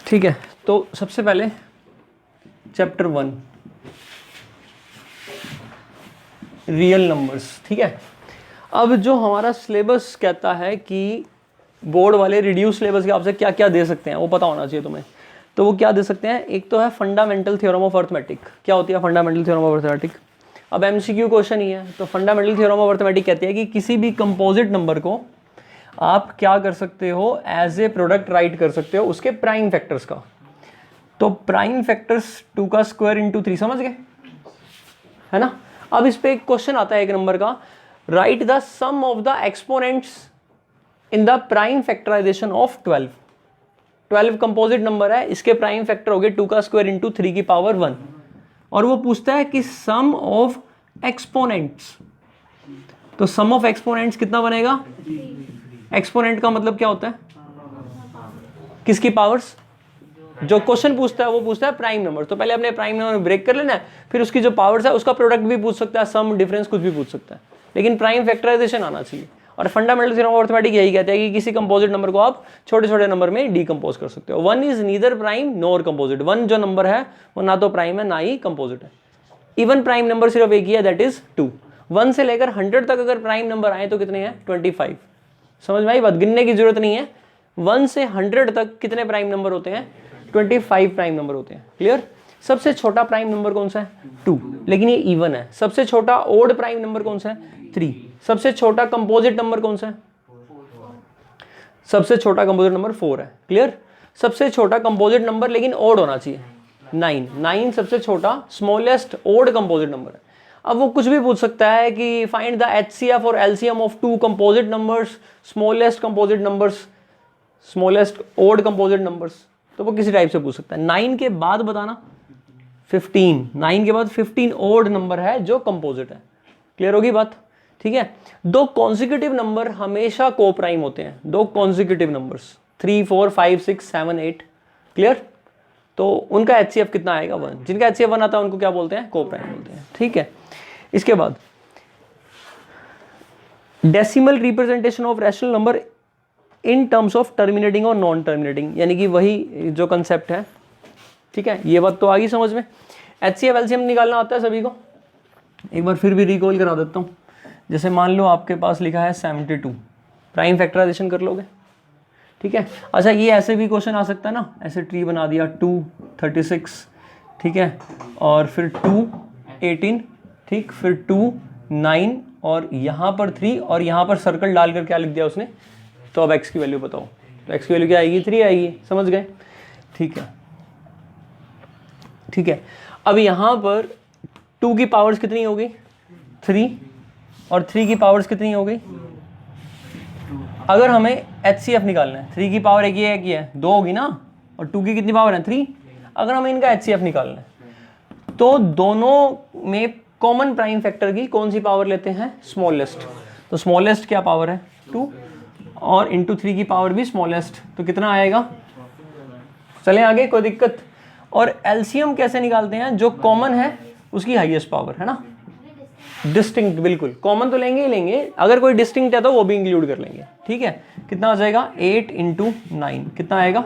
ठीक है, तो सबसे पहले चैप्टर 1 रियल नंबर्स। ठीक है, अब जो हमारा सिलेबस कहता है कि बोर्ड वाले रिड्यूस सिलेबस के आपसे क्या क्या दे सकते हैं वो पता होना चाहिए तुम्हें। तो वो क्या दे सकते हैं, एक तो है फंडामेंटल थ्योरम ऑफ अर्थमेटिक। क्या होती है फंडामेंटल थ्योरम ऑफ अर्थमेटिक? अब एमसीक्यू क्वेश्चन ही है। तो फंडामेंटल थ्योरम ऑफ अर्थमेटिक कहती है कि किसी भी कंपोजिट नंबर को आप क्या कर सकते हो, एज ए प्रोडक्ट राइट कर सकते हो उसके प्राइम फैक्टर्स का। तो प्राइम फैक्टर्स 2 का स्क्वायर इंटू 3, समझ गए है ना। अब इस पे एक क्वेश्चन आता है एक नंबर का, write the sum of the exponents in the prime factorization of 12 composite number है, इसके प्राइम फैक्टर हो गए 2 का स्क्वायर इंटू 3 की पावर 1। और वो पूछता है कि सम ऑफ एक्सपोनेंट्स, तो सम ऑफ एक्सपोनेंट्स कितना बनेगा? एक्सपोनेंट का मतलब क्या होता है? किसकी पावर्स? जो क्वेश्चन पूछता है वो पूछता है प्राइम नंबर। तो पहले अपने प्राइम नंबर ब्रेक कर लेना है, फिर उसकी जो पावर्स है उसका प्रोडक्ट भी पूछ सकता है, सम डिफरेंस कुछ भी पूछ सकता है, लेकिन प्राइम फैक्टराइजेशन आना चाहिए। और फंडामेंटल थ्योरम ऑफ अर्थमेटिक यही कहता है कि किसी कंपोजिट नंबर को आप छोटे छोटे नंबर में डीकंपोज कर सकते हो। 1 is neither prime nor composite. 1 जो नंबर है वो ना तो प्राइम है ना ही कंपोजिट है। इवन प्राइम नंबर सिर्फ एक ही है, दैट इज 2। 1 से लेकर 100 तक अगर प्राइम नंबर आए तो कितने हैं? 25। समझ में आई बात? गिनने की जरूरत नहीं है। 1 से 100 तक कितने प्राइम नंबर होते हैं? 25 प्राइम नंबर होते हैं। क्लियर? सबसे छोटा प्राइम नंबर कौन सा है? 2, लेकिन ये इवन है। सबसे छोटा ओड प्राइम नंबर कौन सा है? 3। सबसे छोटा कंपोजिट नंबर कौन सा है? सबसे छोटा कंपोजिट नंबर 4 है। क्लियर? सबसे छोटा कंपोजिट नंबर लेकिन ओड होना चाहिए 9 सबसे छोटा स्मॉलेस्ट ओड कंपोजिट नंबर है। अब वो कुछ भी पूछ सकता है कि फाइंड द एचसीएफ और LCM of 2 composite numbers, smallest composite numbers, smallest odd composite numbers. तो वो किसी टाइप से पूछ सकता है। 9 के बाद बताना 15, 9 के बाद 15 ओड नंबर है जो कंपोजिट है। क्लियर होगी बात? ठीक है, 2 कॉन्जिक्यूटिव नंबर हमेशा को प्राइम होते हैं। 2 कॉन्जिक्यूटिव नंबर्स 3, 4, 5, 6, 7, 8। क्लियर? तो उनका एचसीएफ कितना आएगा? 1। जिनका एचसीएफ 1 आता है उनको क्या बोलते हैं? को प्राइम बोलते हैं। ठीक है, इसके बाद decimal representation of rational number in terms of terminating और नॉन टर्मिनेटिंग, यानी कि वही जो कंसेप्ट है। ठीक है, ये बात तो आ गई समझ में। एचसीएफ एलसीएम निकालना आता है सभी को? एक बार फिर भी रिकॉल करा देता हूँ। जैसे मान लो आपके पास लिखा है 72, प्राइम फैक्टराइजेशन कर लोगे? ठीक है, अच्छा ये ऐसे भी क्वेश्चन आ सकता है ना, ऐसे ट्री बना दिया 2, 36, ठीक है, और फिर 2, 18, ठीक, फिर 2, 9 और यहाँ पर 3 और यहाँ पर सर्कल डालकर क्या लिख दिया उसने? तो अब x की वैल्यू बताओ। तो x की वैल्यू क्या आएगी? 3 आएगी। समझ गए? ठीक है, ठीक है। अब यहाँ पर 2 की पावर्स कितनी हो गई? 3, और 3 की पावर्स कितनी हो गई? अगर हमें HCF निकालना है, 3 की पावर एक ही है 2 होगी ना, और 2 की कितनी पावर है? 3। अगर हमें इनका HCF निकालना है तो दोनों में कॉमन प्राइम फैक्टर की कौन सी पावर लेते हैं? स्मॉलेस्ट। तो स्मॉलेस्ट क्या पावर है? 2, और इंटू 3 की पावर भी स्मॉलेस्ट, तो कितना आएगा? चलें आगे, कोई दिक्कत? और एलसीएम कैसे निकालते हैं? जो कॉमन है उसकी हाईएस्ट पावर, है ना। डिस्टिंक्ट, बिल्कुल कॉमन तो लेंगे ही लेंगे, अगर कोई डिस्टिंक्ट है तो वो भी इंक्लूड कर लेंगे। ठीक है, कितना आ जाएगा? 8 इंटू 9 कितना आएगा?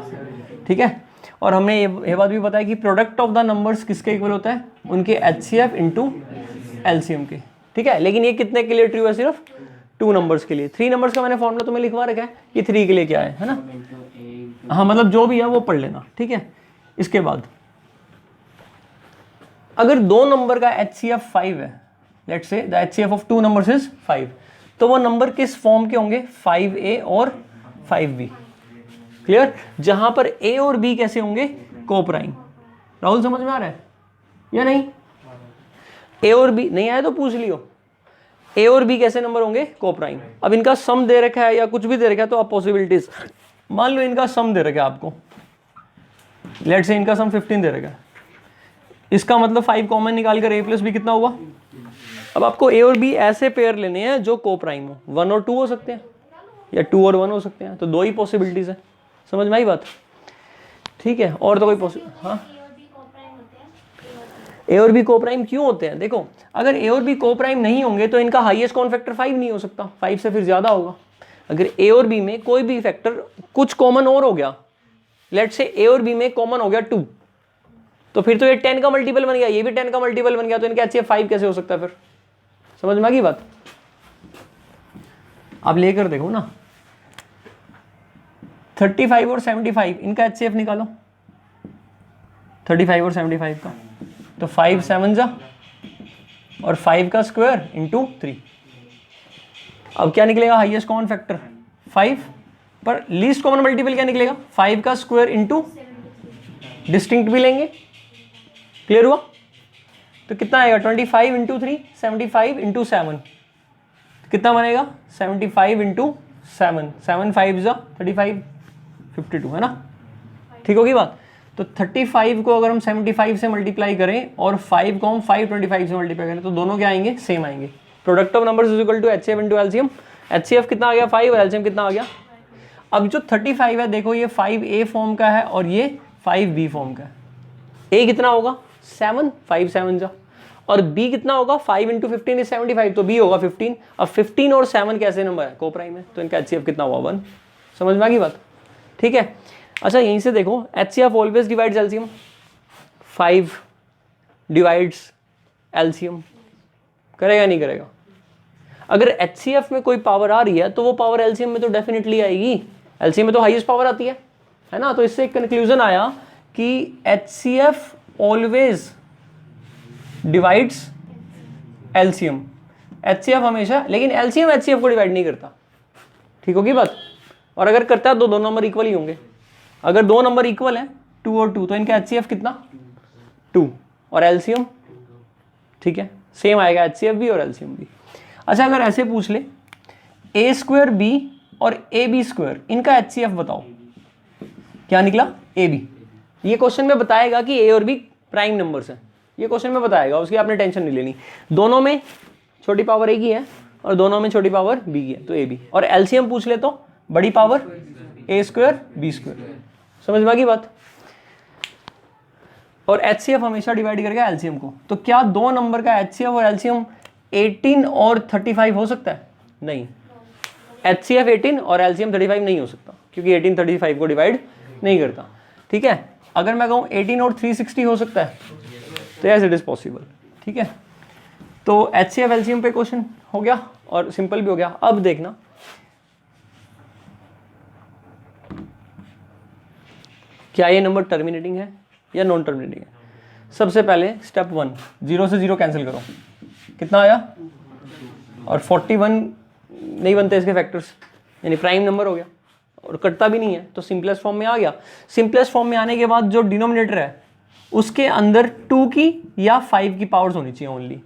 ठीक है, और हमने ये बात भी बताया कि प्रोडक्ट ऑफ द नंबर्स किसके इक्वल होता है? उनके एचसीएफ इंटू एलसीएम के। ठीक है, लेकिन ये कितने के लिए ट्रू है? सिर्फ 2 नंबर्स के लिए। 3 नंबर्स का मैंने फॉर्मूला तुम्हें लिखवा रखा है, ये 3 के लिए क्या है ना। हाँ, मतलब जो भी है वो पढ़ लेना। ठीक है, इसके बाद अगर 2 नंबर का HCF 5 है, let's say the HCF of 2 numbers is 5, तो वो नंबर किस फॉर्म के होंगे? 5A और 5B। क्लियर? जहां पर A और B कैसे होंगे? को प्राइम। राहुल समझ में आ रहा है या नहीं? A और B नहीं आया तो पूछ लियो। A और B कैसे नंबर होंगे? को प्राइम। अब इनका सम दे रखा है या कुछ भी दे रखा है तो आप पॉसिबिलिटीज, मान लो इनका सम दे रखा है आपको, लेट्स से इनका सम 15 दे रखा है, इसका मतलब 5 कॉमन निकाल कर A प्लस B कितना हुआ? अब आपको A और B ऐसे पेयर लेने हैं जो को प्राइम हो। 1 और 2 हो सकते हैं या 2 और 1 हो सकते हैं, तो 2 ही पॉसिबिलिटीज है। समझ में आई बात? ठीक है, और तो कोई हाँ, A और B को प्राइम क्यों होते हैं? देखो, अगर A और B को प्राइम नहीं होंगे तो इनका हाईएस्ट कॉमन फैक्टर 5 नहीं हो सकता, 5 से फिर ज्यादा होगा। अगर A और B में कोई भी फैक्टर कुछ कॉमन और हो गया लेट से ए और बी में कॉमन हो गया 2, तो फिर तो ये 10 का मल्टीपल बन गया, ये भी 10 का मल्टीपल बन गया, तो इनका HCF 5 कैसे हो सकता है फिर? समझ में आ गई बात? आप लेकर देखो ना, 35 और 75 इनका HCF निकालो, 35 और 75 का, तो 5 7 जा और 5 का स्क्वायर इंटू 3। अब क्या निकलेगा? हाईएस्ट कॉमन फैक्टर 5, पर लीस्ट कॉमन मल्टीपल क्या निकलेगा? 5 का स्क्वायर इंटू डिस्टिंक्ट भी लेंगे। क्लियर हुआ? तो कितना आएगा? 25 इंटू 3, 75 इंटू 7, कितना बनेगा? 75 इंटू 7, 7 5 जा 35, 52 है ना? ठीक होगी बात? तो 35 को अगर हम 75 से मल्टीप्लाई करें और 5 को हम 525 से मल्टीप्लाई करें तो दोनों क्या आएंगे? सेम आएंगे। Product of numbers is equal to HCF into LCM। HCF कितना आ गया? 5 और LCM कितना आ गया? अब जो 35 है देखो, ये 5A फॉर्म का है और ये 5B फॉर्म का है। A कितना होगा? 7, 5 7 जा, और B कितना होगा? 5 इंटू 15 इज 75, तो B होगा 15। अब 15 और 7 कैसे नंबर है? कोप्राइम है, तो इनका HCF कितना हुआ? 1। समझ में आ गई बात? ठीक है। अच्छा यहीं से देखो, HCF always divides LCM, 5 divides LCM, करेगा नहीं करेगा? अगर HCF में कोई पावर आ रही है तो वो पावर LCM में तो डेफिनेटली आएगी। LCM में तो हाईएस्ट पावर आती है ना? तो इससे एक कंक्लूजन आया कि HCF always divides LCM। HCF हमेशा, लेकिन LCM HCF को डिवाइड नहीं करता। ठीक होगी बात? और अगर करता है तो दो नंबर इक्वल ही होंगे। अगर दो नंबर इक्वल है 2 और 2, तो इनका HCF कितना? 2 और LCM, ठीक है, सेम आएगा HCF भी और LCM भी। अच्छा अगर ऐसे पूछ ले A स्क्वायर B और AB स्क्वायर, इनका HCF बताओ, क्या निकला? AB। ये क्वेश्चन में बताएगा कि A और B प्राइम नंबर्स हैं, ये क्वेश्चन में बताएगा, उसकी आपने टेंशन नहीं लेनी। दोनों में छोटी पावर A की है और दोनों में छोटी पावर B की है, तो AB। और LCM पूछ ले तो बड़ी power A square B square. समझ में आ गई बात? और HCF हमेशा डिवाइड करेगा LCM को। तो क्या दो नंबर का HCF और LCM 18 और 35 हो सकता है? नहीं, HCF 18 और LCM 35 नहीं हो सकता, क्योंकि 18 35 को डिवाइड नहीं करता। ठीक है। अगर मैं कहूँ 18 और 360 हो सकता है, तो यस इट इज पॉसिबल। ठीक है, तो HCF LCM पे क्वेश्चन हो गया और सिंपल भी हो गया। अब देखना, क्या ये नंबर टर्मिनेटिंग है या नॉन टर्मिनेटिंग है? सबसे पहले स्टेप 1, 0 से 0 कैंसिल करो, कितना आया? और 41 नहीं बनते इसके फैक्टर्स, यानी प्राइम नंबर हो गया और कटता भी नहीं है, तो सिंपलेस्ट फॉर्म में आ गया। सिंपलेस्ट फॉर्म में आने के बाद जो डिनोमिनेटर है उसके अंदर 2 की या 5 की पावर्स होनी चाहिए ओनली।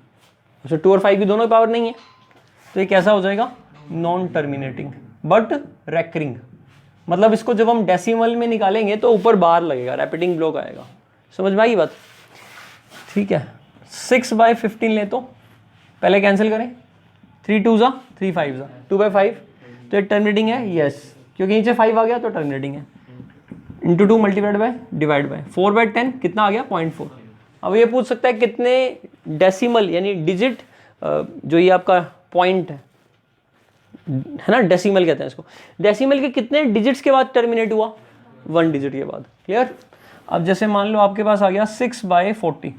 अच्छा 2 और 5 की दोनों पावर नहीं है, तो ये कैसा हो जाएगा? Non terminating but recurring. मतलब इसको जब हम डेसिमल में निकालेंगे तो ऊपर बार लगेगा, रैपिडिंग ब्लॉक आएगा। समझ में आई बात? ठीक है, 6/15 ले, तो पहले कैंसिल करें, 3 2 जा 3 5 जा 2/5, तो ये टर्मिनेटिंग है। यस, क्योंकि नीचे 5 आ गया तो टर्मिनेटिंग है। Into 2 multiplied by divide by 4/10 कितना आ गया? 0.4। अब ये पूछ सकता है कितने डेसिमल यानी डिजिट, जो ये आपका पॉइंट है ना, डेसिमल कहते हैं इसको, डेसिमल के कितने डिजिट्स के बाद टर्मिनेट हुआ? 1 डिजिट के बाद। क्लियर? अब जैसे मान लो आपके पास आ गया 6/40,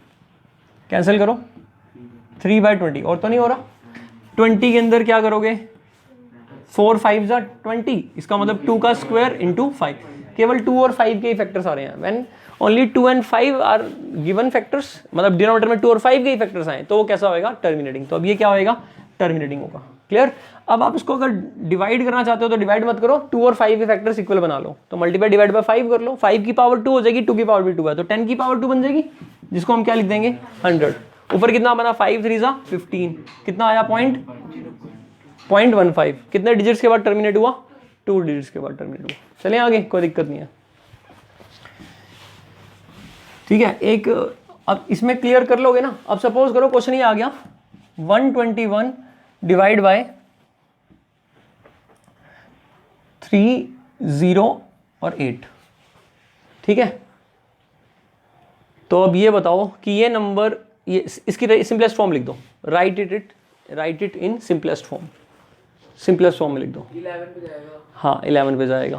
कैंसिल करो, 3/20, और तो नहीं हो रहा। 20 के अंदर क्या करोगे? 4 5 जा 20, इसका मतलब 2 का स्क्वायर इंटू 5। केवल 2 और 5 के ही फैक्टर्स आ रहे हैं। When only 2 and 5 are given factors, मतलब डिनोमिनेटर में 2 और 5 के ही फैक्टर्स आए, तो वो कैसा होएगा? टर्मिनेटिंग। तो अब ये क्या होएगा? टर्मिनेटिंग होगा। क्लियर? अब आप इसको अगर डिवाइड करना चाहते हो तो डिवाइड मत करो, 2 और 5 के फैक्टर्स इक्वल बना लो, तो मल्टीप्लाई डिवाइड बाय 5 कर लो। 5 की पावर 2 हो जाएगी, 2 की पावर भी 2 है, तो 10 की पावर 2 बन जाएगी, जिसको हम क्या लिख देंगे? 100। ऊपर कितना बना? 5 3 जा 15, कितना आया? 0.15। कितने डिजिट्स के बाद टर्मिनेट हुआ? 2 डिजिट्स के बाद टर्मिनेट हुआ। चलें आगे, कोई दिक्कत नहीं है। ठीक है, एक अब इसमें क्लियर कर लोगे ना। अब सपोज करो क्वेश्चन ये आ गया 121 डिवाइड बाय 3 0 और 8। ठीक है, तो अब ये बताओ कि ये नंबर, ये इसकी सिंपलेस्ट फॉर्म लिख दो, right it in simplest form. Simplest form में लिख दो। 11 पे जाएगा। हाँ 11 पे जाएगा।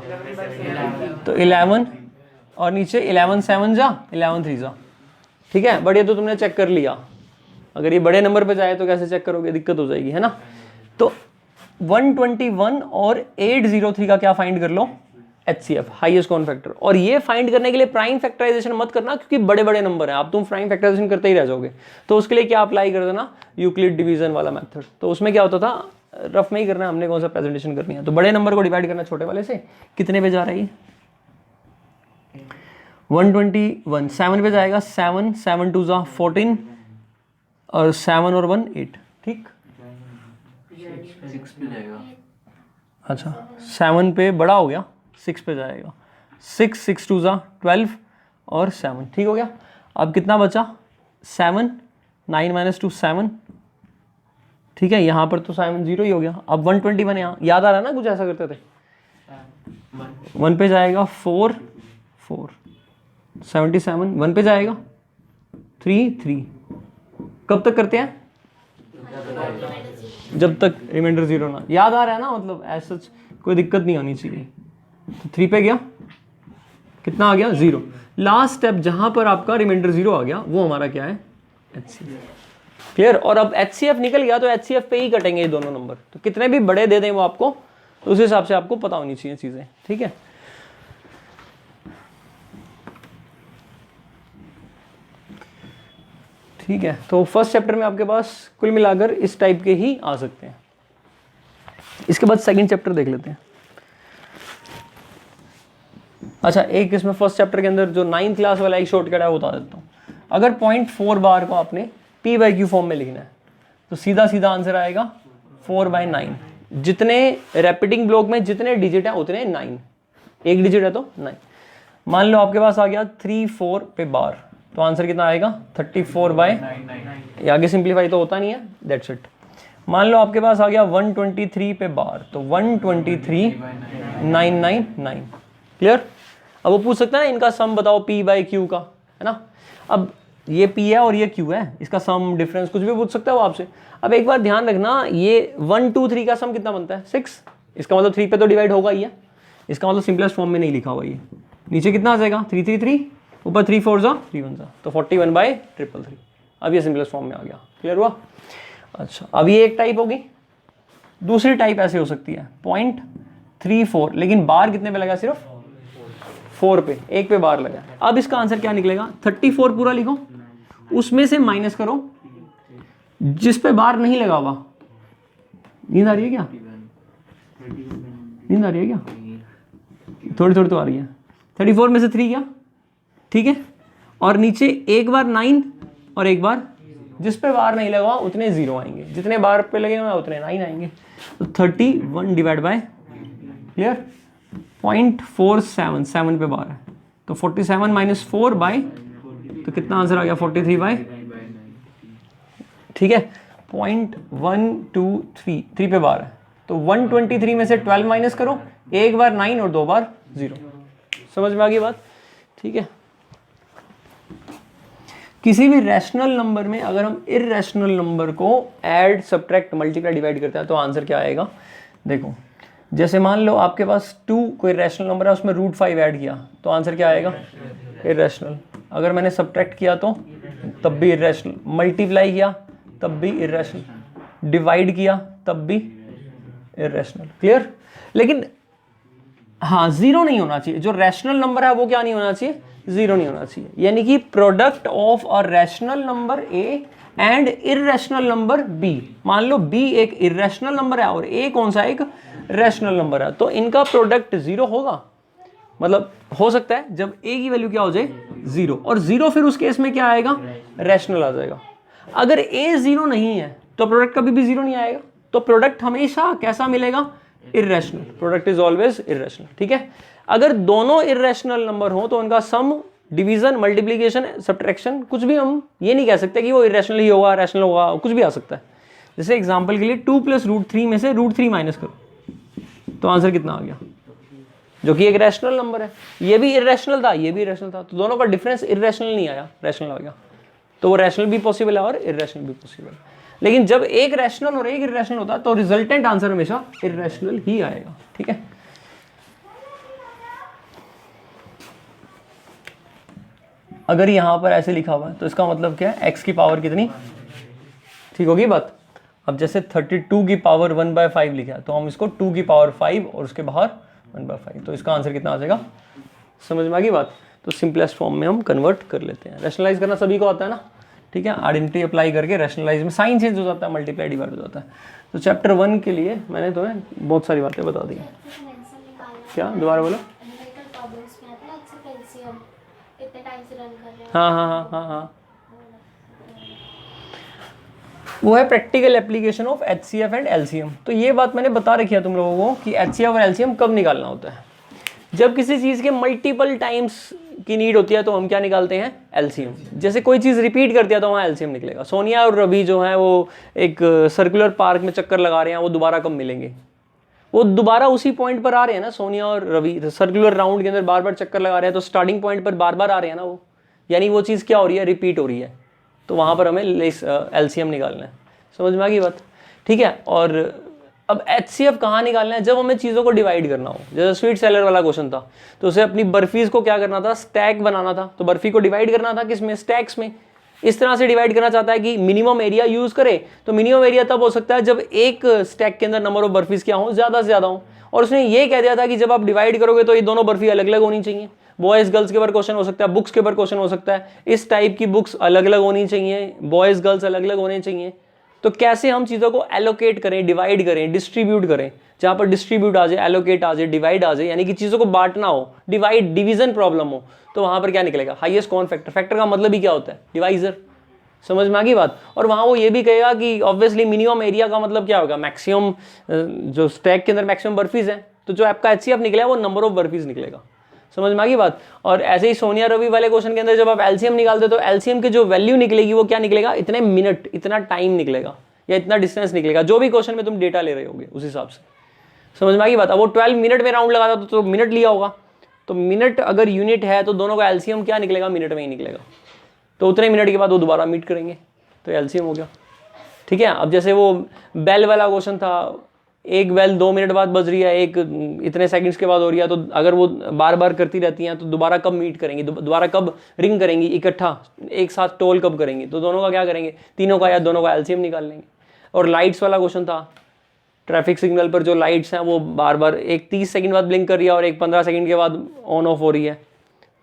तो 11 और नीचे 11 7 जा 11 3 जा, ठीक है। बट ये तो तुमने चेक कर लिया, अगर ये बड़े नंबर पे जाए तो कैसे चेक करोगे, दिक्कत हो जाएगी, है ना। तो 121 और 803 का क्या फाइंड कर लो, HCF, हाईएस्ट कॉमन फैक्टर। और ये फाइंड करने के लिए प्राइम फैक्टराइजेशन मत करना, क्योंकि बड़े बड़े नंबर हैं, आप तुम प्राइम फैक्टराइजेशन करते ही रह जाओगे। तो उसके लिए क्या अप्लाई कर देना, यूक्लिड डिवीजन वाला मेथड। तो उसमें क्या होता था, रफ में ही करना है हमने, कौन सा प्रेजेंटेशन करनी है। तो बड़े नंबर को डिवाइड करना छोटे वाले से, कितने पे जा रहा है, 121 7 पे जाएगा, 7 7 2 जा 14 और 7 और 1 8, ठीक। 6 पे जाएगा। अच्छा 7 पे बड़ा हो गया, 6 पे जाएगा, 6 6 2 जा 12 और 7, ठीक हो गया। अब कितना बचा, 7 9 - 2 7, ठीक है। यहाँ पर तो 7 0 ही हो गया। अब 121 यहाँ याद आ रहा है ना, कुछ ऐसा करते थे, 1 पे जाएगा 4 4 77, 1 पे जाएगा 3 3। कब तक करते हैं, जब तक रिमाइंडर 0 ना, याद आ रहा है ना, मतलब ऐसा कोई दिक्कत नहीं होनी चाहिए। तो 3 पे गया, कितना आ गया 0। लास्ट स्टेप जहां पर आपका रिमाइंडर 0 आ गया वो हमारा क्या है, HCF, क्लियर। और अब HCF निकल गया तो HCF पे ही कटेंगे ये दोनों नंबर। तो कितने भी बड़े दे दें वो आपको, तो उस हिसाब से आपको पता होनी चाहिए चीजें, ठीक है। ठीक है, तो फर्स्ट चैप्टर में आपके पास कुल मिलाकर इस टाइप के ही आ सकते हैं। इसके बाद सेकंड चैप्टर देख लेते हैं। अच्छा, एक इसमें फर्स्ट चैप्टर के अंदर जो 9th क्लास वाला एक शॉर्टकट है वो बता देता हूँ। अगर 0.4 बार को आपने P/Q फॉर्म में लिखना है तो सीधा सीधा आंसर आएगा 4/9। जितने रैपिडिंग ब्लॉक में जितने डिजिट है उतने 9, एक डिजिट है तो 9। मान लो आपके पास आ गया 3 4 पे बार, तो आंसर कितना आएगा 34/9। आगे सिंप्लीफाई तो होता नहीं है, दैट्स इट। मान लो आपके पास आ गया 123 पे बार, तो 123/999, क्लियर। अब वो पूछ सकता है ना, इनका सम बताओ P/Q का, है ना। अब ये P है और ये Q है, इसका सम डिफरेंस कुछ भी पूछ सकता है वो आपसे। अब एक बार ध्यान रखना, ये 1 2 3 का सम कितना बनता है 6, इसका मतलब 3 पे तो डिवाइड होगा ही है, इसका मतलब सिंपलेस्ट फॉर्म में नहीं लिखा हुआ ये। नीचे कितना आ जाएगा 3 3 3, ऊपर 3 4 जा 3 1 जा, तो 41/333। अब ये सिंपलेस्ट फॉर्म में आ गया, क्लियर हुआ। अच्छा, अब ये एक टाइप होगी। दूसरी टाइप ऐसे हो सकती है 0.34, लेकिन बार कितने पे लगा, सिर्फ 4 पे, एक पे बार लगा। अब इसका आंसर क्या निकलेगा, 34 पूरा लिखो, उसमें से माइनस करो जिस पे बार नहीं लगा हुआ। नींद आ रही है क्या, नींद आ रही है क्या, थोड़ी थोड़ी तो आ रही है। 34 में से 3 गया, ठीक है। और नीचे एक बार 9 और एक बार, जिस पे बार नहीं लगा उतने 0 आएंगे, जितने बार पे लगे हुए उतने 9 आएंगे। तो 31 डिवाइड बाय, क्लियर, 0.47, 7 पे बार है, तो 47 - 4 बाय, तो कितना आंसर आ गया 43/, ठीक है। 0.123, 3 पे बार है, तो 123 में से 12 माइनस करो, एक बार 9 और 2 बार 0। समझ में आ गई बात, ठीक है। किसी भी रैशनल नंबर में अगर हम इररेशनल नंबर को ऐड सब्ट्रैक्ट मल्टीप्लाई डिवाइड करते हैं तो आंसर क्या आएगा, देखो। जैसे मान लो आपके पास 2 कोई रैशनल नंबर है, उसमें √5 ऐड किया तो आंसर क्या आएगा, इररेशनल। अगर मैंने सब्ट्रैक्ट किया तो तब भी इररेशनल, मल्टीप्लाई किया तब भी इररेशनल, डिवाइड किया तब भी इररेशनल, क्लियर। लेकिन हाँ, 0 नहीं होना चाहिए। जो रैशनल नंबर है वो क्या नहीं होना चाहिए, 0 नहीं होना चाहिए। यानी कि product of a rational number A and irrational number B, मान लो B एक इररेशनल नंबर है और A कौन सा, एक रैशनल नंबर है, तो इनका प्रोडक्ट 0 होगा। मतलब हो सकता है जब A की वैल्यू क्या हो जाए 0, और 0 फिर उस केस में क्या आएगा, रैशनल आ जाएगा। अगर A 0 नहीं है तो प्रोडक्ट कभी भी 0 नहीं आएगा। तो प्रोडक्ट हमेशा कैसा मिलेगा, irrational. Product is always irrational, ठीक है। अगर दोनों इररेशनल नंबर हो तो उनका सम, डिवीजन, मल्टीप्लिकेशन, सब्ट्रैक्शन, कुछ भी हम ये नहीं कह सकते कि वो इररेशनल ही होगा, रैशनल होगा, कुछ भी आ सकता है। जैसे एग्जांपल के लिए 2 + √3 में से √3 माइनस करो तो आंसर कितना आ गया, जो कि एक रैशनल नंबर है। ये भी इररेशनल था, ये भी इररेशनल था, तो दोनों का डिफरेंस इररेशनल नहीं आया, रैशनल आ गया। तो वो रैशनल भी पॉसिबल है और इररेशनल भी पॉसिबल है। लेकिन जब एक रैशनल और एक इररेशनल होता है तो रिजल्टेंट आंसर हमेशा इररेशनल ही आएगा, ठीक है। अगर यहाँ पर ऐसे लिखा हुआ है तो इसका मतलब क्या है, x की पावर कितनी, ठीक होगी बात। अब जैसे 32 की पावर 1/5 लिखा है तो हम इसको 2 की पावर 5 और उसके बाहर 1/5, तो इसका आंसर कितना आ जाएगा, समझ में आ गई बात। तो सिंपलेस्ट फॉर्म में हम कन्वर्ट कर लेते हैं। रैशनलाइज करना सभी को आता है ना, ठीक है। आइडेंटिटी अप्लाई करके रैशनलाइज में साइन चेंज हो जाता है, मल्टीप्लाई डिवाइड हो जाता है। तो चैप्टर 1 के लिए मैंने तुम्हें बहुत सारी बातें बता दी। क्या दोबारा बोलो। हाँ हाँ हाँ हाँ हाँ, वो है practical application of HCF and LCM। तो ये बात मैंने बता रखी है तुम लोगों को कि HCF और LCM कब निकालना होता है। जब किसी चीज़ के मल्टीपल टाइम्स की नीड होती है तो हम क्या निकालते हैं, LCM। जैसे कोई चीज़ रिपीट करती है तो वहाँ LCM निकलेगा। सोनिया और रवि जो है वो एक सर्कुलर पार्क में चक्कर लगा रहे हैं, वो दोबारा कब मिलेंगे, वो दोबारा उसी पॉइंट पर आ रहे हैं ना। सोनिया और रवि सर्कुलर राउंड के अंदर बार बार चक्कर लगा रहे हैं तो स्टार्टिंग पॉइंट पर बार बार आ रहे हैं ना वो, यानी वो चीज़ क्या हो रही है, रिपीट हो रही है। तो वहाँ पर हमें LCM निकालना है, समझ में आ गई बात, ठीक है। और अब HCF कहाँ निकालना है, जब हमें चीज़ों को डिवाइड करना हो। जैसे स्वीट सेलर वाला क्वेश्चन था तो उसे अपनी बर्फीज को क्या करना था, स्टैक बनाना था। तो बर्फी को डिवाइड करना था किस में, स्टैक्स में। इस तरह से डिवाइड करना चाहता है कि मिनिमम एरिया यूज करे। तो मिनिमम एरिया तब हो सकता है जब एक स्टैक के अंदर नंबर ऑफ बर्फीज क्या हो, ज़्यादा से ज़्यादा हो। और उसने ये कह दिया था कि जब आप डिवाइड करोगे तो ये दोनों बर्फी अलग अलग होनी चाहिए। बॉयज़ गर्ल्स के ऊपर क्वेश्चन हो सकता है, बुक्स के ऊपर क्वेश्चन हो सकता है, इस टाइप की बुक्स अलग अलग होनी चाहिए, बॉयज़ गर्ल्स अलग अलग होने चाहिए। तो कैसे हम चीज़ों को एलोकेट करें, डिवाइड करें, डिस्ट्रीब्यूट करें। जहाँ पर डिस्ट्रीब्यूट आ जाए, एलोकेट आ जाए, डिवाइड आ जाए, यानी कि चीज़ों को बांटना हो, डिवाइड डिवीजन प्रॉब्लम हो, तो वहाँ पर क्या निकलेगा, हाईएस्ट कॉमन फैक्टर। फैक्टर का मतलब ही क्या होता है, डिवाइजर, समझ में आ गई बात। और वहाँ वो ये भी कहेगा कि ऑब्वियसली मिनिमम एरिया का मतलब क्या होगा, मैक्सिमम, जो स्टैक के अंदर मैक्सिमम बर्फीज हैं, तो जो आपका HCF निकला है वो नंबर ऑफ बर्फीज निकलेगा, समझ में आ गई बात। और ऐसे ही सोनिया रवि वाले क्वेश्चन के अंदर जब आप LCM निकालते तो LCM की जो वैल्यू निकलेगी वो क्या निकलेगा, इतने मिनट, इतना टाइम निकलेगा या इतना डिस्टेंस निकलेगा, जो भी क्वेश्चन में तुम डेटा ले रहे होगे उस हिसाब से, समझ में आ गई बात। अब वो 12 मिनट में राउंड लगाता तो मिनट लिया होगा, तो मिनट अगर यूनिट है तो दोनों का LCM क्या निकलेगा, मिनट में ही निकलेगा। तो उतने मिनट के बाद वो दोबारा मीट करेंगे तो LCM हो गया, ठीक है। अब जैसे वो बेल वाला क्वेश्चन था, एक बेल 2 मिनट बाद बज रही है, एक इतने सेकंड्स के बाद हो रही है, तो अगर वो बार बार करती रहती हैं तो दोबारा कब मीट करेंगी, दोबारा कब रिंग करेंगी, इकट्ठा एक साथ टोल कब करेंगी, तो दोनों का क्या करेंगे, तीनों का या दोनों का LCM निकाल लेंगे। और लाइट्स वाला क्वेश्चन था, ट्रैफिक सिग्नल पर जो लाइट्स हैं वो बार बार एक 30 सेकंड बाद ब्लिंक कर रही है और एक 15 सेकंड के बाद ऑन ऑफ हो रही है,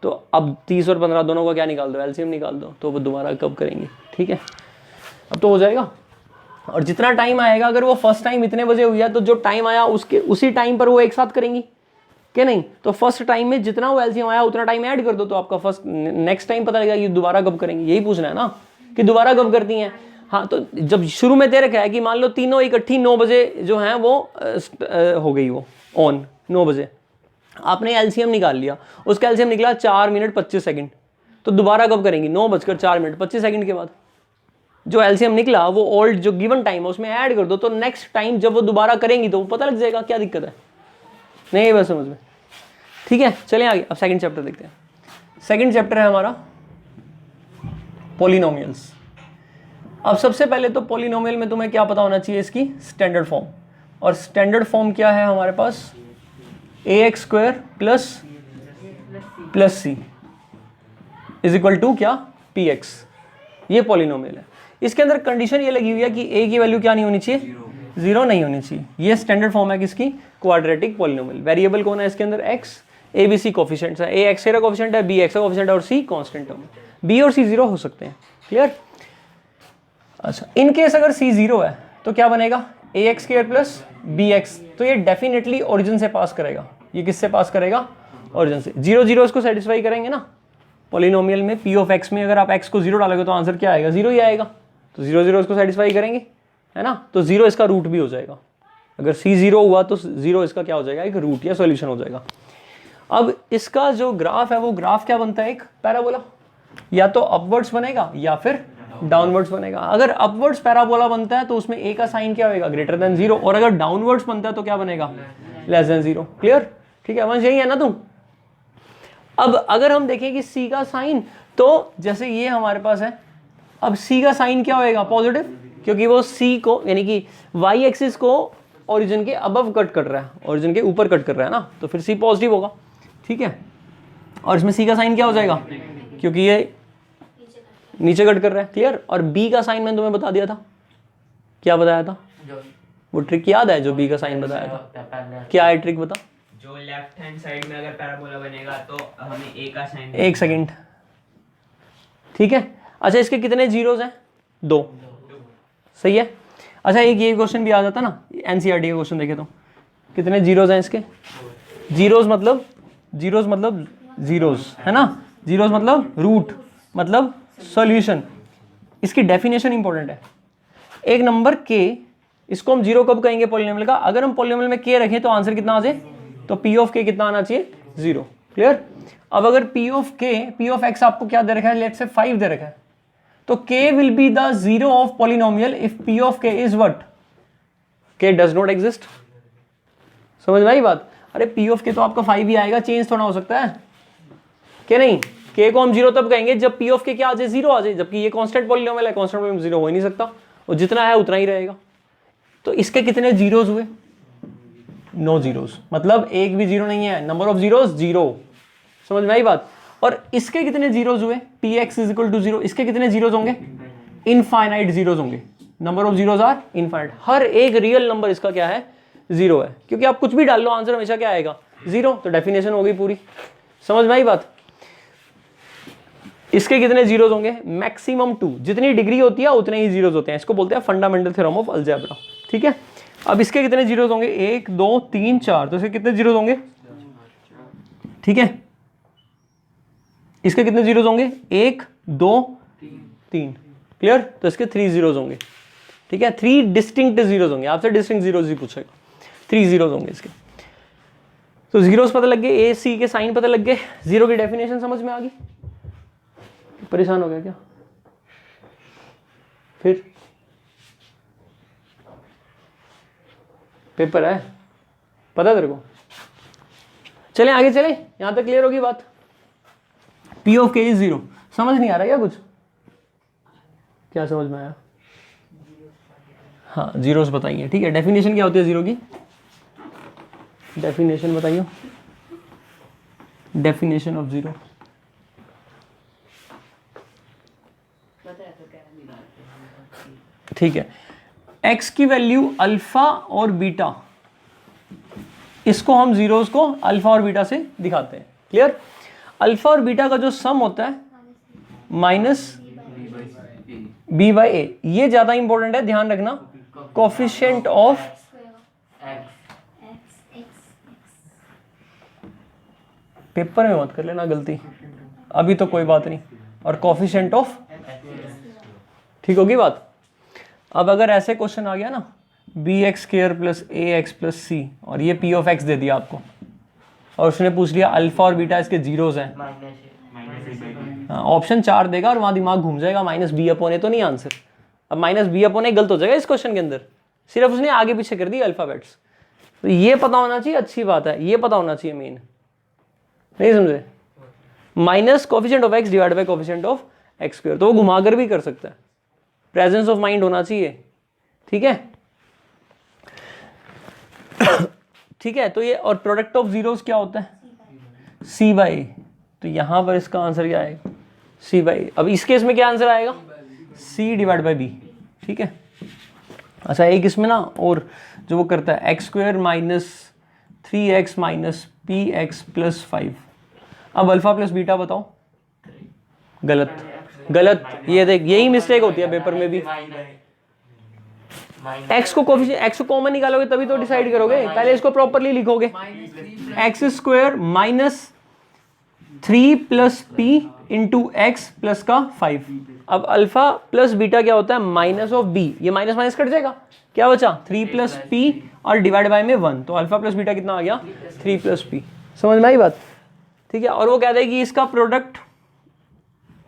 तो अब 30 और 15 दोनों का क्या निकाल दो, LCM निकाल दो, तो वो दोबारा कब करेंगी, ठीक है। अब तो हो जाएगा। और जितना टाइम आएगा, अगर वो फर्स्ट टाइम इतने बजे हुई है तो जो टाइम आया उसके उसी टाइम पर वो एक साथ करेंगी क्या, नहीं। तो फर्स्ट टाइम में जितना वो LCM आया उतना टाइम ऐड कर दो, तो आपका फर्स्ट नेक्स्ट टाइम पता लगेगा कि दोबारा कब करेंगी। यही पूछना है ना कि दोबारा कब करती हैं। हाँ, तो जब शुरू में दे रखा है कि मान लो तीनों इकट्ठी 9 बजे जो हैं वो हो गई वो ऑन 9 बजे, आपने LCM निकाल लिया, उसका LCM निकला 4 मिनट 25 सेकंड, तो दोबारा कब करेंगी, 9:04 मिनट 25 सेकंड के बाद। जो LCM निकला वो ओल्ड जो गिवन टाइम है उसमें ऐड कर दो, तो नेक्स्ट टाइम जब वो दोबारा करेंगी तो वो पता लग जाएगा, क्या दिक्कत है, नहीं बस समझ में, ठीक है। चलें आगे, अब सेकंड चैप्टर देखते हैं। सेकंड चैप्टर है हमारा पॉलिनोमियल्स। अब सबसे पहले तो पॉलिनोमियल में तुम्हें क्या पता होना चाहिए, इसकी स्टैंडर्ड फॉर्म। और स्टैंडर्ड फॉर्म क्या है हमारे पास, ax² plus c is equal to क्या, px। ये पॉलिनोमियल है। इसके अंदर कंडीशन ये लगी हुई है कि a की वैल्यू क्या नहीं होनी चाहिए, 0 नहीं होनी चाहिए। ये स्टैंडर्ड फॉर्म है किसकी, क्वाड्रेटिक पॉलिनोमियल। वेरिएबल कौन है इसके अंदर, x, a b c coefficients है, a x का कोफिशिएंट है, b x का कोफिशिएंट है और c कांस्टेंट है। b और c 0 हो सकते हैं, क्लियर। अच्छा, इन केस अगर c 0 है तो क्या बनेगा, ax² प्लस bx, तो ये डेफिनेटली ओरिजिन से पास करेगा। ये किससे पास करेगा, ओरिजिन से। 0 0 इसको सेटिस्फाई करेंगे ना। पॉलिनोमियल में p ऑफ x में अगर आप x को 0 डालोगे तो आंसर क्या आएगा, 0 ही आएगा। तो 0 0 इसको सेटिस्फाई करेंगे, है ना। तो 0 इसका रूट भी हो जाएगा। अगर c 0 हुआ तो 0 इसका क्या हो जाएगा, एक रूट या सॉल्यूशन हो जाएगा। अब इसका जो ग्राफ है वो ग्राफ क्या बनता है, एक पैराबोला। या तो अपवर्ड्स बनेगा या फिर डाउनवर्ड्स बनेगा। अगर अपवर्ड्स पैराबोला बनता है तो उसमें a का साइन क्या होगा, ग्रेटर देन 0, और अगर डाउनवर्ड्स बनता है तो क्या बनेगा, लेस देन 0। क्लियर, ठीक है, वहां यही है ना तुम। अब अगर हम देखें कि c का साइन, तो जैसे ये हमारे पास है, अब c का साइन क्या होएगा, पॉजिटिव, क्योंकि वो c को यानी कि y एक्सिस को ओरिजिन के अबव कट कर रहा है, ओरिजिन के ऊपर कट कर रहा है ना, तो फिर c पॉजिटिव होगा, ठीक है। और इसमें c का साइन क्या हो जाएगा, क्योंकि ये नीचे कट कर रहा है, क्लियर। और बी का साइन मैंने तुम्हें बता दिया था, क्या बताया था, वो ट्रिक याद है जो बी का साइन बताया था, क्या है ट्रिक बता। जो लेफ्ट हैंड साइड में अगर पैराबोला बनेगा तो हमें ए का साइन, एक सेकंड, ठीक है। अच्छा इसके कितने जीरोज हैं, 2, सही है। अच्छा एक ये क्वेश्चन भी आ जाता ना, एनसीईआरटी का क्वेश्चन देखे तो कितने जीरोज हैं इसके, जीरोज मतलब जीरोज है ना, जीरोज मतलब रूट मतलब सॉल्यूशन। इसकी डेफिनेशन इंपॉर्टेंट है। एक नंबर के, इसको हम जीरो कब कहेंगे पॉलिनोमियल का, अगर हम पॉलिनोमियल में के रखें तो आंसर कितना आ जाए, तो पी ऑफ के कितना आना चाहिए, 0, क्लियर। अब अगर पी ऑफ एक्स आपको क्या दे रखा है, लेट्स से 5 दे रखा है, तो k will be the zero of polynomial if p of k is what, k does not exist. समझ में आई बात। अरे p ऑफ k तो आपका 5 ही आएगा, चेंज थोड़ा हो सकता है कि नहीं। k को हम जीरो तब कहेंगे जब p ऑफ k क्या आ जाए, 0 आ जाए, जबकि ये कांस्टेंट पॉलिनोमियल है, कांस्टेंट पॉलिनोमियल 0 हो ही नहीं सकता, और जितना है उतना ही रहेगा। तो इसके कितने जीरोज हुए, 9 जीरोज, मतलब एक भी जीरो नहीं है, नंबर ऑफ जीरोज 0। समझ में आई बात। और इसके कितने जीरोज हुए, P X is equal to 0, इसके कितने जीरोज होंगे, इनफाइनाइट जीरोज होंगे, number of zeros are infinite. हर एक रियल नंबर इसका क्या है, 0 है, क्योंकि आप कुछ भी डाल लो आंसर हमेशा क्या आएगा, 0। तो डेफिनेशन हो गई पूरी। समझ में आई बात। इसके कितने जीरोज होंगे, मैक्सिमम 2, जितनी डिग्री होती है उतने ही जीरोज होते हैं, इसको बोलते हैं फंडामेंटल थ्योरम ऑफ अलजेब्रा, ठीक है। अब इसके कितने जीरोज होंगे, 1 2 3 4, तो इसके कितने जीरोज होंगे, ठीक है। इसके कितने जीरोज होंगे, 1 2 3, क्लियर। तो इसके 3 जीरोज होंगे, ठीक है, 3 डिस्टिंक्ट जीरोज होंगे, आपसे डिस्टिंक्ट जीरोज ही पूछेगा, 3 जीरोज होंगे इसके। तो जीरोज पता लग गए, ए सी के साइन पता लग गए, जीरो की डेफिनेशन समझ में आ गई। परेशान हो गया क्या फिर, पेपर है पता तेरे को। चलें आगे चलें, यहां तक क्लियर होगी बात। P ऑफ k इज 0, समझ नहीं आ रहा क्या कुछ, क्या समझ में आया, हाँ जीरोस बताइए, ठीक है। डेफिनेशन क्या होती है जीरो की, डेफिनेशन बताइए, डेफिनेशन ऑफ जीरो। ठीक है, x की वैल्यू अल्फा और बीटा, इसको हम जीरोस को अल्फा और बीटा से दिखाते हैं, क्लियर। अल्फा और बीटा का जो सम होता है माइनस b बाई ए, ये ज्यादा इंपॉर्टेंट है, ध्यान रखना, कोफिशिएंट ऑफ पेपर में मत कर लेना गलती, अभी तो कोई बात नहीं, और कोफिशिएंट ऑफ, ठीक होगी बात। अब अगर ऐसे क्वेश्चन आ गया ना, बी एक्स स्क्वायर प्लस ए एक्स प्लस सी, और ये पी ऑफ एक्स दे दिया आपको, और उसने पूछ लिया अल्फा और बीटा इसके जीरोज हैं, ऑप्शन 4 देगा और वहां दिमाग घूम जाएगा, माइनस बी अपॉन ए तो नहीं आंसर। अब माइनस बी अपॉन ए गलत हो जाएगा इस क्वेश्चन के अंदर, सिर्फ उसने आगे पीछे कर दी अल्फाबेट्स। तो ये पता होना चाहिए, अच्छी बात है, ये पता होना चाहिए मेन, नहीं समझे, minus coefficient of x divide by coefficient of X square, तो वो घुमाकर भी कर सकता है, प्रेजेंस ऑफ माइंड होना चाहिए, ठीक है। ठीक है, तो ये, और प्रोडक्ट ऑफ जीरोस क्या होता है, सी बाई, तो यहां पर इसका आंसर क्या आएगा, सी बाई। अब इस केस में क्या आंसर आएगा, सी डिवाइड बाई बी, ठीक है। अच्छा एक इसमें ना, और जो वो करता है x square minus 3x minus P x plus 5। अब अल्फा प्लस बीटा बताओ, गलत गलत, ये देख यही मिस्टेक होती है पेपर में भी। एक्स को कोफिशिएंट, एक्स को कॉमन निकालोगे तभी तो डिसाइड करोगे, पहले इसको प्रॉपर्ली लिखोगे, x square minus 3 plus P into X plus का 5। अब अल्फा प्लस बीटा क्या होता है, माइनस ऑफ बी, ये माइनस माइनस कट जाएगा, क्या बचा 3 प्लस पी और डिवाइड बाय में 1, तो अल्फा प्लस बीटा कितना आ गया 3 प्लस पी। समझ में आई बात, ठीक है। और वो कहता है कि इसका प्रोडक्ट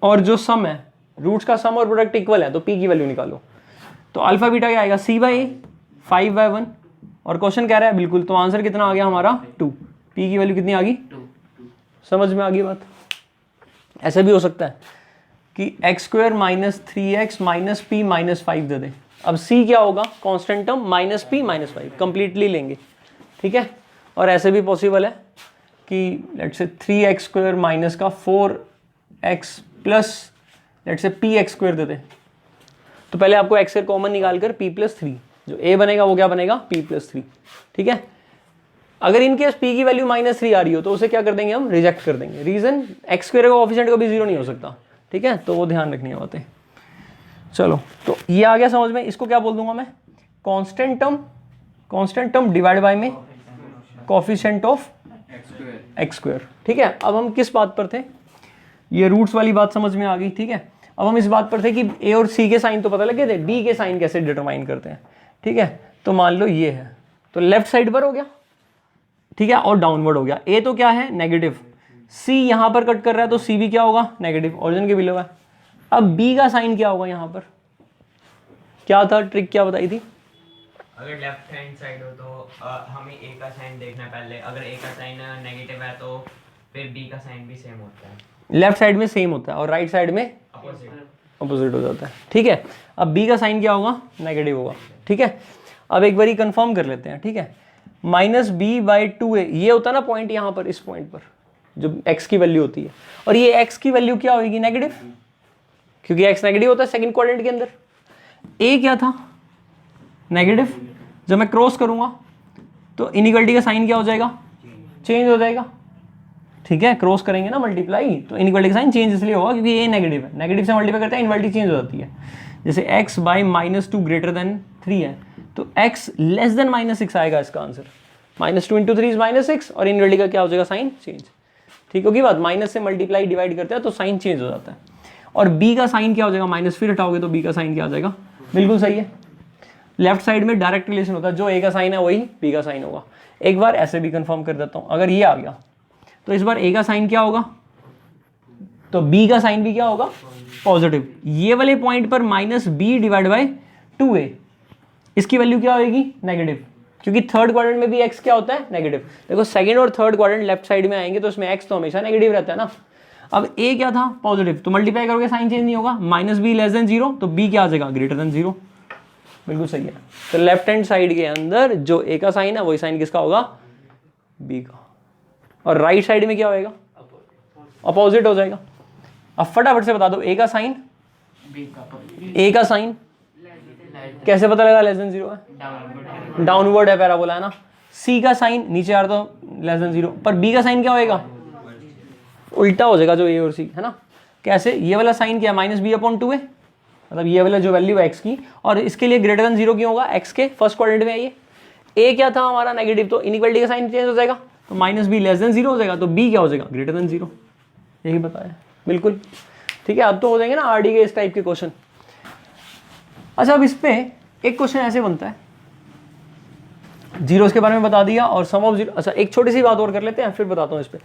और जो सम है, रूट्स का सम और प्रोडक्ट इक्वल है, तो पी की वैल्यू निकालो, तो अल्फा बीटा क्या आएगा, सी बाई 5 बाई 1, और क्वेश्चन कह रहा है बिल्कुल, तो आंसर कितना आ गया हमारा 2, पी की वैल्यू कितनी आ गई, समझ में आ गई बात। ऐसा भी हो सकता है कि x square minus 3x minus P minus 5 दे दे, अब सी क्या होगा, constant term minus P minus 5, completely लेंगे, ठीक है। और ऐसे भी पॉसिबल है कि let's say 3x square minus का 4 एक्स प्लस लेट से पी एक्स स्क्वायर देते हैं, तो पहले आपको एक्स स्क्वायर कॉमन निकाल कर पी प्लस थ्री, जो ए बनेगा वो क्या बनेगा पी प्लस थ्री। ठीक है, अगर इनकेस पी की वैल्यू -3 आ रही हो तो उसे क्या कर देंगे हम, रिजेक्ट कर देंगे। रीजन एक्स स्क्वायर का कोएफिशिएंट कभी 0 नहीं हो सकता। ठीक है, तो वो ध्यान रखनी है बातें। चलो तो ये आ गया समझ में। इसको क्या बोल दूंगा मैं, कांस्टेंट टर्म डिवाइड बाय में कोएफिशिएंट ऑफ एक्स स्क्वायर। ठीक है, अब हम किस बात पर थे, ये रूट्स वाली बात समझ में आ गई। ठीक है, अब हम इस बात पर थे कि ए और सी के साइन तो पता लगे थे, बी के साइन कैसे डिटरमाइन करते हैं। ठीक है, तो मान लो ये है, तो लेफ्ट साइड पर हो गया। ठीक है, और डाउनवर्ड हो गया। ए तो क्या है नेगेटिव, सी यहां पर कट कर रहा है तो सी भी क्या होगा नेगेटिव, ओरिजिन के बिलो है। अब बी का साइन क्या होगा, यहां पर क्या था, ट्रिक क्या बताई थी। अगर लेफ्ट हैंड साइड हो तो हमें ए का साइन देखना है पहले। अगर ए का साइन नेगेटिव है तो फिर बी का साइन भी सेम होता है, लेफ्ट साइड में सेम होता है और राइट साइड में अपोजिट हो जाता है। ठीक है, अब बी का साइन क्या होगा नेगेटिव होगा। ठीक है, अब एक बार कंफर्म कर लेते हैं। ठीक है, -b/2a ये होता है ना पॉइंट, यहाँ पर इस पॉइंट पर जो x की वैल्यू होती है, और ये x की वैल्यू क्या होगी नेगेटिव, क्योंकि x नेगेटिव होता है सेकंड क्वाड्रेंट के अंदर। a क्या था नेगेटिव, जब मैं क्रॉस करूंगा तो इनइक्वालिटी का साइन क्या हो जाएगा, चेंज हो जाएगा। ठीक है, क्रॉस करेंगे ना मल्टीप्लाई, तो इनइक्वालिटी का साइन चेंज इसलिए होगा क्योंकि ये नेगेटिव है, नेगेटिव से मल्टीप्लाई करते हैं इनइक्वालिटी चेंज हो जाती है। जैसे x बाई -2 ग्रेटर देन 3 है तो x लेस देन -6 आएगा इसका आंसर। -2 × 3 इज -6 और इनइक्वालिटी का क्या हो जाएगा साइन चेंज। ठीक होगी बात, माइनस से मल्टीप्लाई डिवाइड करते हैं तो साइन चेंज हो जाता है। और b का साइन क्या हो जाएगा, माइनस फिर हटाओगे तो b का साइन क्या आ जाएगा, बिल्कुल सही है। लेफ्ट साइड में डायरेक्ट रिलेशन होता है, जो a का साइन है वही b का साइन होगा। एक बार ऐसे भी कंफर्म कर देता हूं, अगर ये आ गया तो इस बार a का साइन क्या होगा, तो b का साइन भी क्या होगा पॉजिटिव। ये वाले पॉइंट पर -b/2a इसकी वैल्यू क्या होगी नेगेटिव, क्योंकि थर्ड क्वाड्रेंट में भी x क्या होता है नेगेटिव। देखो सेकंड और थर्ड क्वाड्रेंट लेफ्ट साइड में आएंगे तो उसमें x तो हमेशा नेगेटिव रहता है ना। अब a क्या था पॉजिटिव, तो मल्टीप्लाई करोगे साइन चेंज नहीं होगा, -b <0 तो b क्या आ जाएगा >0। बिल्कुल सही है। तो लेफ्ट हैंड साइड के अंदर जो a का साइन है वही साइन किसका होगा b का, और राइट साइड में क्या होएगा अपोजिट हो जाएगा। अब फटाफट से बता दो a का साइन, a का साइन कैसे पता लगा <0 है, डाउनवर्ड है पैराबोला है ना। c का साइन नीचे आ रहा तो <0, पर b का साइन क्या होएगा उल्टा हो जाएगा जो a और c है ना। कैसे, ये वाला साइन क्या है -b/2a, मतलब ये वाला जो वैल्यू है x की, और इसके लिए >0 क्यों होगा, x के फर्स्ट क्वाड्रेंट में है ये। a क्या था हमारा नेगेटिव, तो इनइक्वालिटी का साइन चेंज हो जाएगा, तो -b <0 हो जाएगा, तो b क्या हो जाएगा >0। यही बताया बिल्कुल। ठीक है, अब तो हो जाएंगे ना आरडी के इस टाइप के क्वेश्चन। अच्छा, अब इस पे एक क्वेश्चन ऐसे बनता है, जीरोस के बारे में बता दिया और सम ऑफ जीरो। अच्छा, एक छोटी सी बात और कर लेते हैं फिर बताता हूँ इस पे।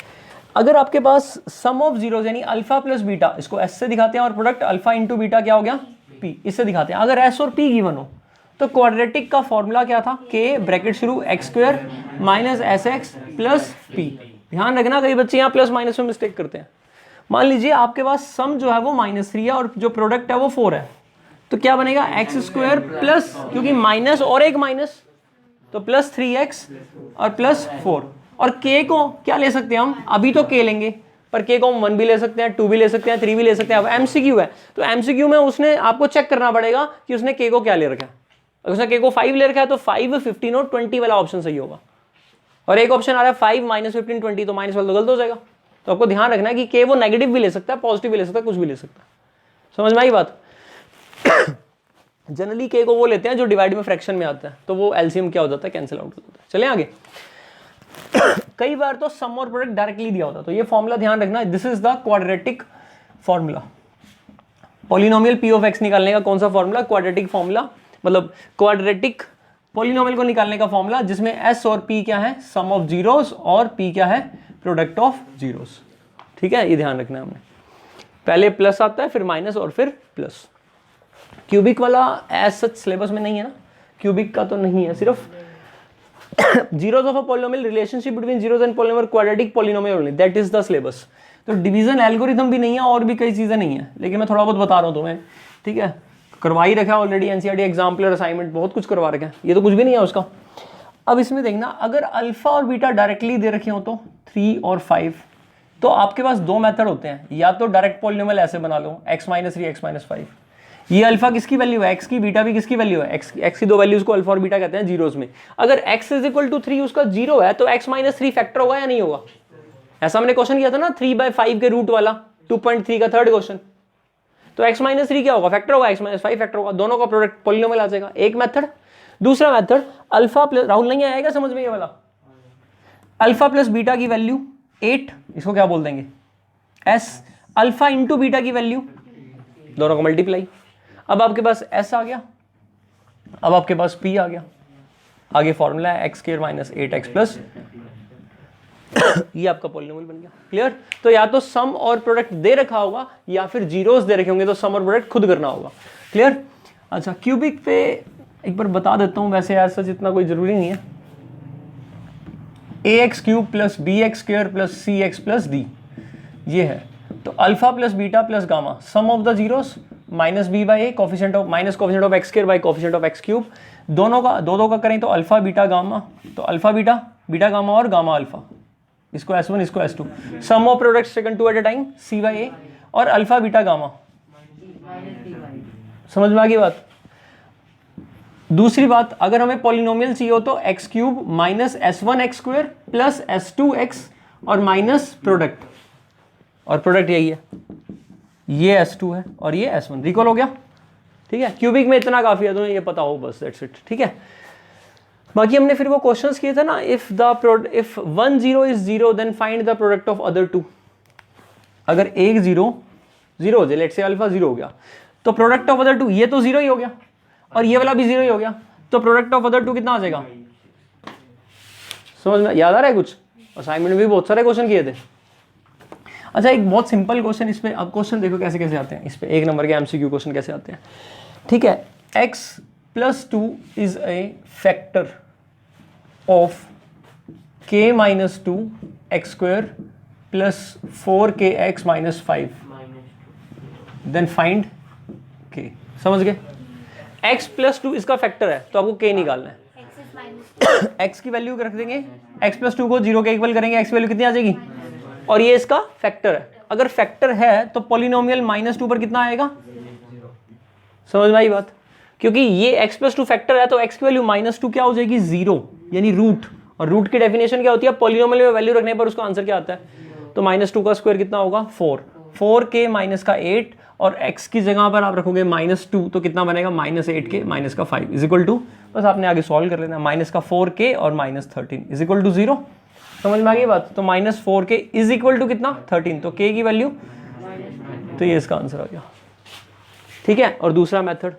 अगर आपके पास सम ऑफ जीरोस यानी अल्फा प्लस बीटा, इसको एस से दिखाते हैं, और प्रोडक्ट अल्फा इंटू बीटा क्या हो गया पी, इससे दिखाते हैं। अगर एस और पी गिवन हो तो क्वाड्रेटिक का फॉर्मूला क्या था, के ब्रैकेट शुरू x² - sx प्लस पी। ध्यान रखना कई बच्चे यहाँ प्लस माइनस में मिस्टेक करते हैं। मान लीजिए आपके पास सम जो है वो -3 है और जो प्रोडक्ट है वो 4 है, तो क्या बनेगा x² प्लस, क्योंकि माइनस और एक माइनस तो +3x और +4। और k को क्या ले सकते हैं हम, अभी तो k लेंगे, पर k को हम 1 भी ले सकते हैं, 2 भी ले सकते हैं, 3 भी ले सकते हैं। अब MCQ है तो MCQ में उसने आपको चेक करना पड़ेगा कि उसने k को क्या ले रखा है। अगर उसने k को 5 ले रखा है तो 5, 15 और 20 वाला ऑप्शन सही होगा। और एक ऑप्शन आ रहा है 5, -15, 20, तो माइनस वाला तो गलत हो जाएगा। तो आपको ध्यान रखना है कि k वो नेगेटिव भी ले सकता है, पॉजिटिव भी ले सकता है, कुछ भी ले सकता है। समझ में आई बात। जनरली k को वो लेते हैं जो डिवाइड में फ्रैक्शन में आता है, तो वो एलसीएम क्या हो जाता है कैंसिल आउट हो जाता है। चलें आगे। कई बार तो सम और प्रोडक्ट डायरेक्टली दिया होता है, तो ये फॉर्मूला ध्यान रखना, this is the quadratic formula. Polynomial p of x निकालने का कौन सा फॉर्मूला, क्वाड्रेटिक फॉर्मूला, मतलब क्वाड्रेटिक पॉलिनोमियल को निकालने का फॉर्मूला जिसमें s और p क्या है सम ऑफ जीरोस और p क्या है प्रोडक्ट ऑफ जीरोस। ठीक है, ये ध्यान रखना है हमने। पहले प्लस आता है फिर माइनस और फिर प्लस। क्यूबिक वाला एज सच सिलेबस में नहीं है ना, क्यूबिक का तो नहीं है, सिर्फ zeros of a polynomial, relationship between zeros and polynomial, quadratic polynomial only, that is the syllabus। तो डिवीजन एल्गोरिथम भी नहीं है और भी कई चीजें नहीं है, लेकिन मैं थोड़ा बहुत बता रहा हूँ तुम्हें। ठीक है, करवा ही रखा है ऑलरेडी, एनसीईआरटी एग्जाम्पलर असाइनमेंट बहुत कुछ करवा रखा है, ये तो कुछ भी नहीं है उसका। अब इसमें देखना, अगर अल्फा और बीटा डायरेक्टली दे रखे हो तो 3 और 5 तो आपके पास दो मेथड होते हैं, या तो डायरेक्ट पॉलिनोमियल ऐसे बना लो x माइनस 3 x माइनस 5, ये अल्फा किसकी वैल्यू है, x की, बीटा भी किसकी वैल्यू है, x की दो वैल्यूज को अल्फा और बीटा कहते हैं जीरोस में। अगर x इज इक्वल टू 3 उसका जीरो है तो x माइनस 3 फैक्टर होगा या नहीं होगा? ऐसा हमने क्वेश्चन किया था ना 3/5 के रूट वाला 2.3 का थर्ड क्वेश्चन। तो x माइनस 3 क्या होगा, फैक्टर होगा, x माइनस 5 फैक्टर होगा, दोनों का प्रोडक्ट पॉलिनोमियल आ जाएगा, एक मेथड। दूसरा मेथड अल्फा प्लस, राहुल नहीं आएगा समझ में ये वाला, अल्फा प्लस बीटा की वैल्यू 8, इसको क्या बोल देंगे s, अल्फा इंटू बीटा की वैल्यू, दोनों का मल्टीप्लाई। अब आपके पास s आ गया, अब आपके पास p आ गया, आगे फॉर्मूला है x square minus 8x plus ये आपका पॉलिनोमियल बन गया। क्लियर? तो या तो सम और प्रोडक्ट दे रखा होगा या फिर जीरोस दे रखे होंगे तो सम और प्रोडक्ट खुद करना होगा। क्लियर? अच्छा, क्यूबिक पे एक बार बता देता हूं, वैसे यार सच इतना कोई जरूरी नहीं है। ax cube plus bx square plus cx plus d ये है, तो alpha plus beta plus gamma, sum of the zeros minus B by A, coefficient of minus coefficient of X square by coefficient of X cube, दोनों का दो का करें तो alpha beta gamma, तो अल्फा बीटा, बीटा गामा और gamma alpha, इसको S1 इसको S2, sum of products taken two at a time c by ए, और अल्फा बीटा गामा। समझ में आ गई बात? दूसरी बात, अगर हमें पॉलिनोमियल चाहिए हो तो x cube minus S1 x square plus S2 x और माइनस प्रोडक्ट, और प्रोडक्ट यही है, ये S2 है और ये S1। रिकॉल हो गया? ठीक है, क्यूबिक में इतना काफी है, तुम्हें ये पता हो बस, दैट्स इट। ठीक है, बाकी हमने फिर वो क्वेश्चंस किए थे ना, if 1 0 is 0 then find the product of other two. अगर एक 0 0 हो जाए, लेट्स से अल्फा 0 हो गया, तो प्रोडक्ट ऑफ अदर टू, ये तो 0 ही हो गया और ये वाला भी 0 ही हो गया, तो प्रोडक्ट ऑफ अदर टू कितना आ जाएगा? समझ में याद आ रहा है कुछ? असाइनमेंट में भी बहुत सारे क्वेश्चन किए थे। अच्छा, एक बहुत सिंपल क्वेश्चन इस पे, अब क्वेश्चन देखो कैसे कैसे आते हैं इस पे, एक नंबर के एमसीक्यू क्वेश्चन कैसे आते हैं। ठीक है, x plus 2 is a factor of k minus 2 X square plus 4kx minus 5, then find k। समझ गए? x प्लस 2 इसका फैक्टर है तो आपको k निकालना है। x की वैल्यू रख देंगे, x प्लस 2 को 0 के इक्वल करेंगे, x की वैल्यू कितनी आ जाएगी, और ये इसका फैक्टर है। अगर फैक्टर है तो पॉलिनोमियल माइनस 2 पर कितना आएगा? समझ में आई बात? क्योंकि ये x प्लस 2 फैक्टर है तो x की वैल्यू माइनस 2 क्या हो जाएगी? 0, यानी रूट। और रूट की डेफिनेशन क्या होती है? पॉलिनोमियल में वैल्यू रखने पर उसका आंसर क्या आता है? तो माइनस 2 का स्क्वायर कितना होगा? 4k माइनस का 8, और x की जगह पर आप रखोगे माइनस 2 तो कितना बनेगा? माइनस 8k माइनस का 5 इज इक्वल टू, बस आपने आगे सॉल्व कर लेना, माइनस का 4k और माइनस 13 इज इक्वल टू 0। समझ में आ गई बात? तो minus 4k is equal to कितना? 13, तो k की वैल्यू, तो ये इसका आंसर आ गया। ठीक है, और दूसरा method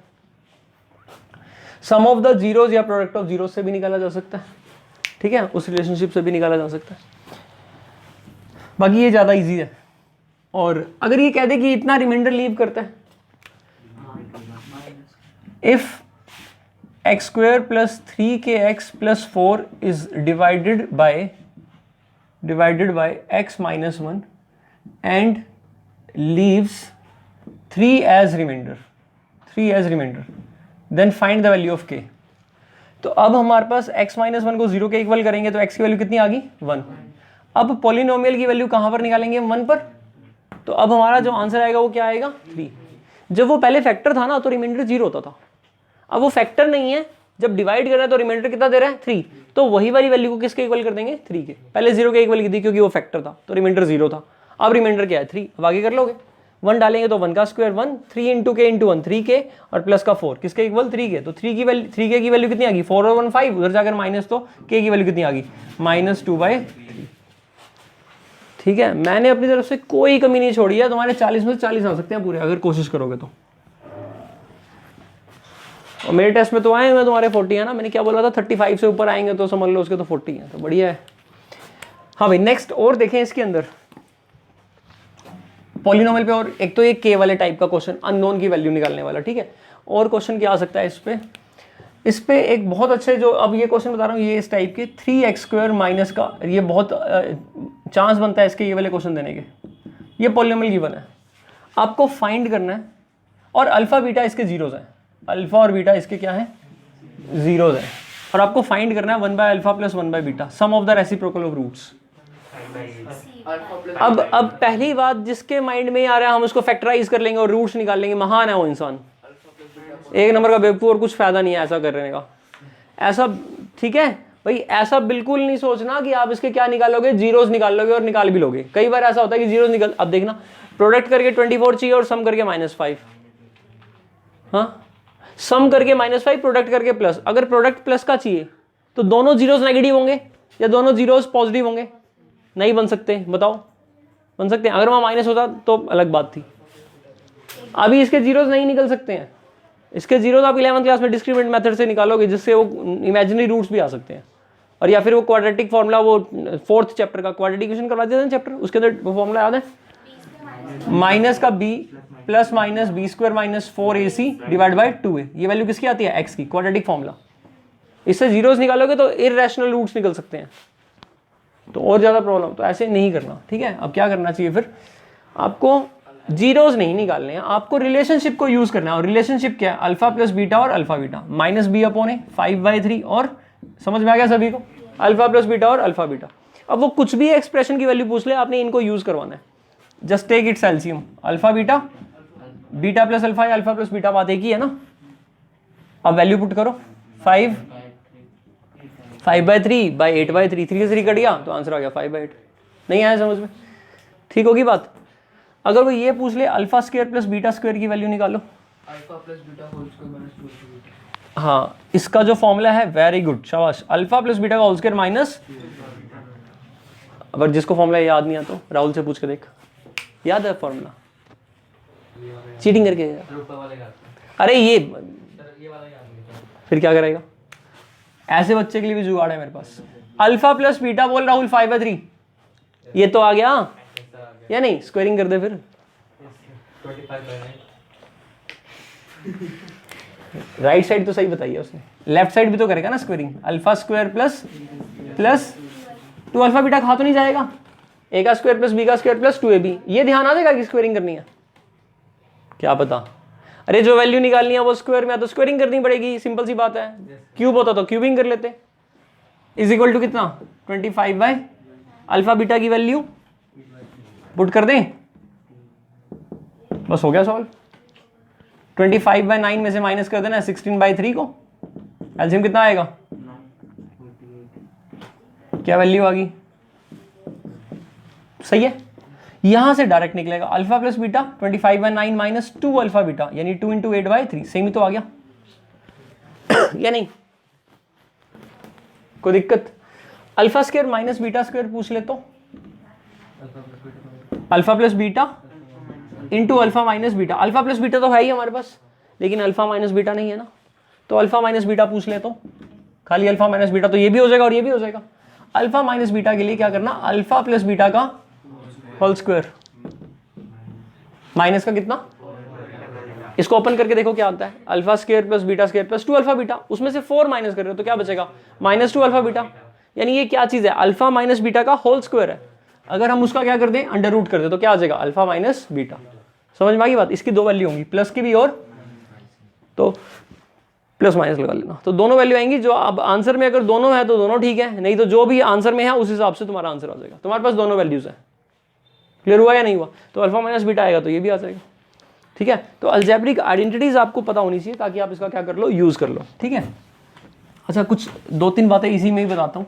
sum of the zeros या प्रोडक्ट ऑफ जीरोस से भी निकाला जा सकता है। ठीक है, उस रिलेशनशिप से भी निकाला जा सकता है। बाकी ये ज्यादा इजी है, और अगर ये कह दे कि इतना रिमाइंडर लीव करता है, if x square plus 3kx plus 4 is divided by x minus 1 and leaves 3 as remainder, then find the value of k। तो अब हमारे पास x minus 1 को 0 के इक्वल करेंगे तो x की वैल्यू कितनी आ गई? 1। अब पॉलिनोमियल की वैल्यू कहां पर निकालेंगे? 1 पर। तो अब हमारा जो आंसर आएगा वो क्या आएगा? 3। जब वो पहले फैक्टर था ना तो रिमाइंडर 0 होता था, अब वो फैक्टर नहीं है, जब डिवाइड कर रहा है तो रिमाइंडर कितना दे रहा है? 3। तो वही वाली वैल्यू को किसके इक्वल कर देंगे? 3 के। पहले 0 के इक्वल की थी क्योंकि वो फैक्टर था तो रिमाइंडर 0 था, अब रिमाइंडर क्या है? 3। अब आगे कर लोगे, 1 डालेंगे तो 1 का स्क्वायर 1, 3 इंटू के इंटू 1 3k, और प्लस का 4 किसके इक्वल? 3 के। तो 3k की वैल्यू कितनी आ गई? 4 और 1 5, उधर जाकर माइनस, तो k की वैल्यू कितनी आ गई? -2/3। ठीक है, मैंने अपनी तरफ से कोई कमी नहीं छोड़ी है, तुम्हारे 40 में से 40 आ सकते हैं पूरे अगर कोशिश करोगे तो। और मेरे टेस्ट में तो आए हुए तुम्हारे 40 है ना, मैंने क्या बोला था 35 से ऊपर आएंगे तो समझ लो उसके तो 40 है, तो बढ़िया है। हाँ भाई, नेक्स्ट और देखें इसके अंदर पॉलिनोमियल पे, और एक तो ये k वाले टाइप का क्वेश्चन, अननोन की वैल्यू निकालने वाला। ठीक है, और क्वेश्चन क्या आ सकता है इस पे एक बहुत अच्छे, जो अब ये क्वेश्चन बता रहा हूँ ये इस टाइप के 3x स्क्वायर माइनस का, ये बहुत चांस बनता है इसके ये वाले क्वेश्चन देने के। ये पॉलिनोमियल गिवन है, आपको फाइंड करना है, और अल्फा बीटा इसके जीरोज हैं, अल्फा और बीटा इसके क्या है? जीरोज है, और आपको फाइंड करना है 1/α + 1/β, sum of the reciprocal of roots. अब पहली बात जिसके माइंड में आ रहा है हम उसको फैक्टराइज कर लेंगे और रूट्स निकाल लेंगे, महान है वो इंसान, एक नंबर का बेवकूफ, और कुछ फायदा नहीं है ऐसा करने का ऐसा। ठीक है भाई, ऐसा बिल्कुल नहीं सोचना कि आप इसके क्या निकालोगे, जीरोस निकाल लोगे और निकाल भी लोगे। कई बार ऐसा होता है कि जीरोस निकल, अब देखना प्रोडक्ट करके 24 चाहिए और सम करके -5, हाँ सम करके -5, प्रोडक्ट करके प्लस। अगर प्रोडक्ट प्लस का चाहिए तो दोनों जीरोस नेगेटिव होंगे या दोनों जीरोस पॉजिटिव होंगे? नहीं बन सकते, बताओ बन सकते हैं? अगर वहाँ माइनस होता तो अलग बात थी। अभी इसके जीरोस नहीं निकल सकते हैं, इसके जीरोस आप 11th क्लास में डिस्क्रिमिनेंट मेथड से निकालोगे, जिससे वो इमेजिनरी रूट्स भी आ सकते हैं। और या फिर वो क्वाड्रेटिक फॉर्मूला, वो 4th चैप्टर का क्वाड्रेटिक इक्वेशन करवा देते हैं चैप्टर, उसके अंदर वो फॉर्मूला याद है, माइनस का b plus minus b² - 4ac divide by 2a। ये वैल्यू किसकी आती है? x की, क्वाड्रेटिक फॉर्मूला। इससे जीरोस निकालोगे तो इररेशनल रूट्स निकल सकते हैं, तो और ज़्यादा प्रॉब्लम। तो ऐसे नहीं करना, ठीक है। अब क्या करना चाहिए फिर? आपको जीरोस नहीं निकालने हैं, आपको रिलेशनशिप को यूज करना है। और रिलेशनशिप क्या है? अल्फा प्लस बीटा और अल्फा बीटा, -b/a 5/3। और समझ में आ गया सभी को? अल्फा प्लस बीटा और अल्फा बीटा। अब वो कुछ भी एक्सप्रेशन की वैल्यू पूछ ले, आपने इनको यूज करवाना है। Just take its LCM, alpha beta, beta plus alpha या अल्फा प्लस बीटा, बात एक ही है ना। अब वैल्यू पुट करो, 5/3/8/3, 3 से 3 कट गया तो आंसर आ गया 5/8। नहीं आया समझ में? ठीक होगी बात। अगर वो ये पूछ ले alpha square plus beta square की वैल्यू निकालो, alpha plus beta whole square minus 2 हाँ इसका जो फॉर्मूला है, वेरी गुड, शाबाश, अल्फा प्लस बीटा का होल स्क्वायर माइनस। अगर जिसको फॉर्मूला याद नहीं आता तो राहुल से पूछ के देख, याद है फॉर्मूला? चीटिंग करके अरे ये वाला याद नहीं। फिर क्या करेगा? ऐसे बच्चे के लिए भी जुगाड़ है मेरे पास। अल्फा प्लस बीटा बोल राहुल 5/3, ये तो आ गया या नहीं? स्क्वायरिंग कर दे फिर, 25/9। राइट साइड तो सही बताइए उसने, लेफ्ट साइड भी तो करेगा ना squaring. Alpha square plus 2 alpha beta खा तो नहीं जाएगा, a का स्क्वायर प्लस b का स्क्वायर प्लस 2ab। ये ध्यान आ जाएगा कि स्क्वायरिंग करनी है, क्या पता। अरे जो वैल्यू निकालनी है वो स्क्वायर में है तो स्क्वायरिंग करनी पड़ेगी, सिंपल सी बात है। क्यूब होता तो क्यूबिंग कर लेते। इज इक्वल टू कितना? 25 बाय अल्फा बीटा की वैल्यू पुट कर दें, बस हो गया सॉल्व। 25/9 में से माइनस कर देना 16/3 को, एलसीएम कितना आएगा? क्या वैल्यू आ गई? सही है, यहां से डायरेक्ट निकलेगा alpha plus beta 25/9 minus 2 alpha beta, यानी 2 × 8/3। सेम ही तो आ गया या नहीं? कोई दिक्कत? Alpha square minus beta square पूछ ले तो alpha plus beta into alpha minus beta. Alpha plus beta तो है ही हमारे पास, लेकिन अल्फा माइनस बीटा नहीं है ना, तो अल्फा माइनस बीटा पूछ ले तो खाली अल्फा माइनस बीटा, तो ये भी हो जाएगा और ये भी हो जाएगा। अल्फा माइनस बीटा के लिए क्या करना? अल्फा प्लस बीटा का होल स्क्वायर माइनस का कितना, इसको ओपन करके देखो क्या आता है। Alpha square plus beta square plus 2 alpha beta, उसमें से 4 माइनस कर रहे हो तो क्या बचेगा? -2 अल्फा बीटा। यानी ये क्या चीज है? अल्फा माइनस बीटा का होल स्क्वायर है। अगर हम उसका क्या कर दें? अंडर रूट कर दे तो क्या आ जाएगा? Alpha minus beta. समझ में आ गई बात? इसकी 2 वैल्यू होंगी, प्लस की भी और, तो प्लस माइनस लगा लेना, तो दोनों वैल्यू आएंगी। जो अब आंसर में अगर दोनों है तो दोनों ठीक है, नहीं तो जो भी आंसर में है उस हिसाब से तुम्हारा आंसर आ जाएगा। तुम्हारे पास दोनों वैल्यूज है। क्लियर हुआ या नहीं हुआ? तो अल्फा माइनस बीटा आएगा तो ये भी आ जाएगा। ठीक है, तो अलजेब्रिक आइडेंटिटीज आपको पता होनी चाहिए ताकि आप इसका क्या कर लो? यूज कर लो। ठीक है, अच्छा कुछ 2-3 बातें इसी में ही बताता हूं।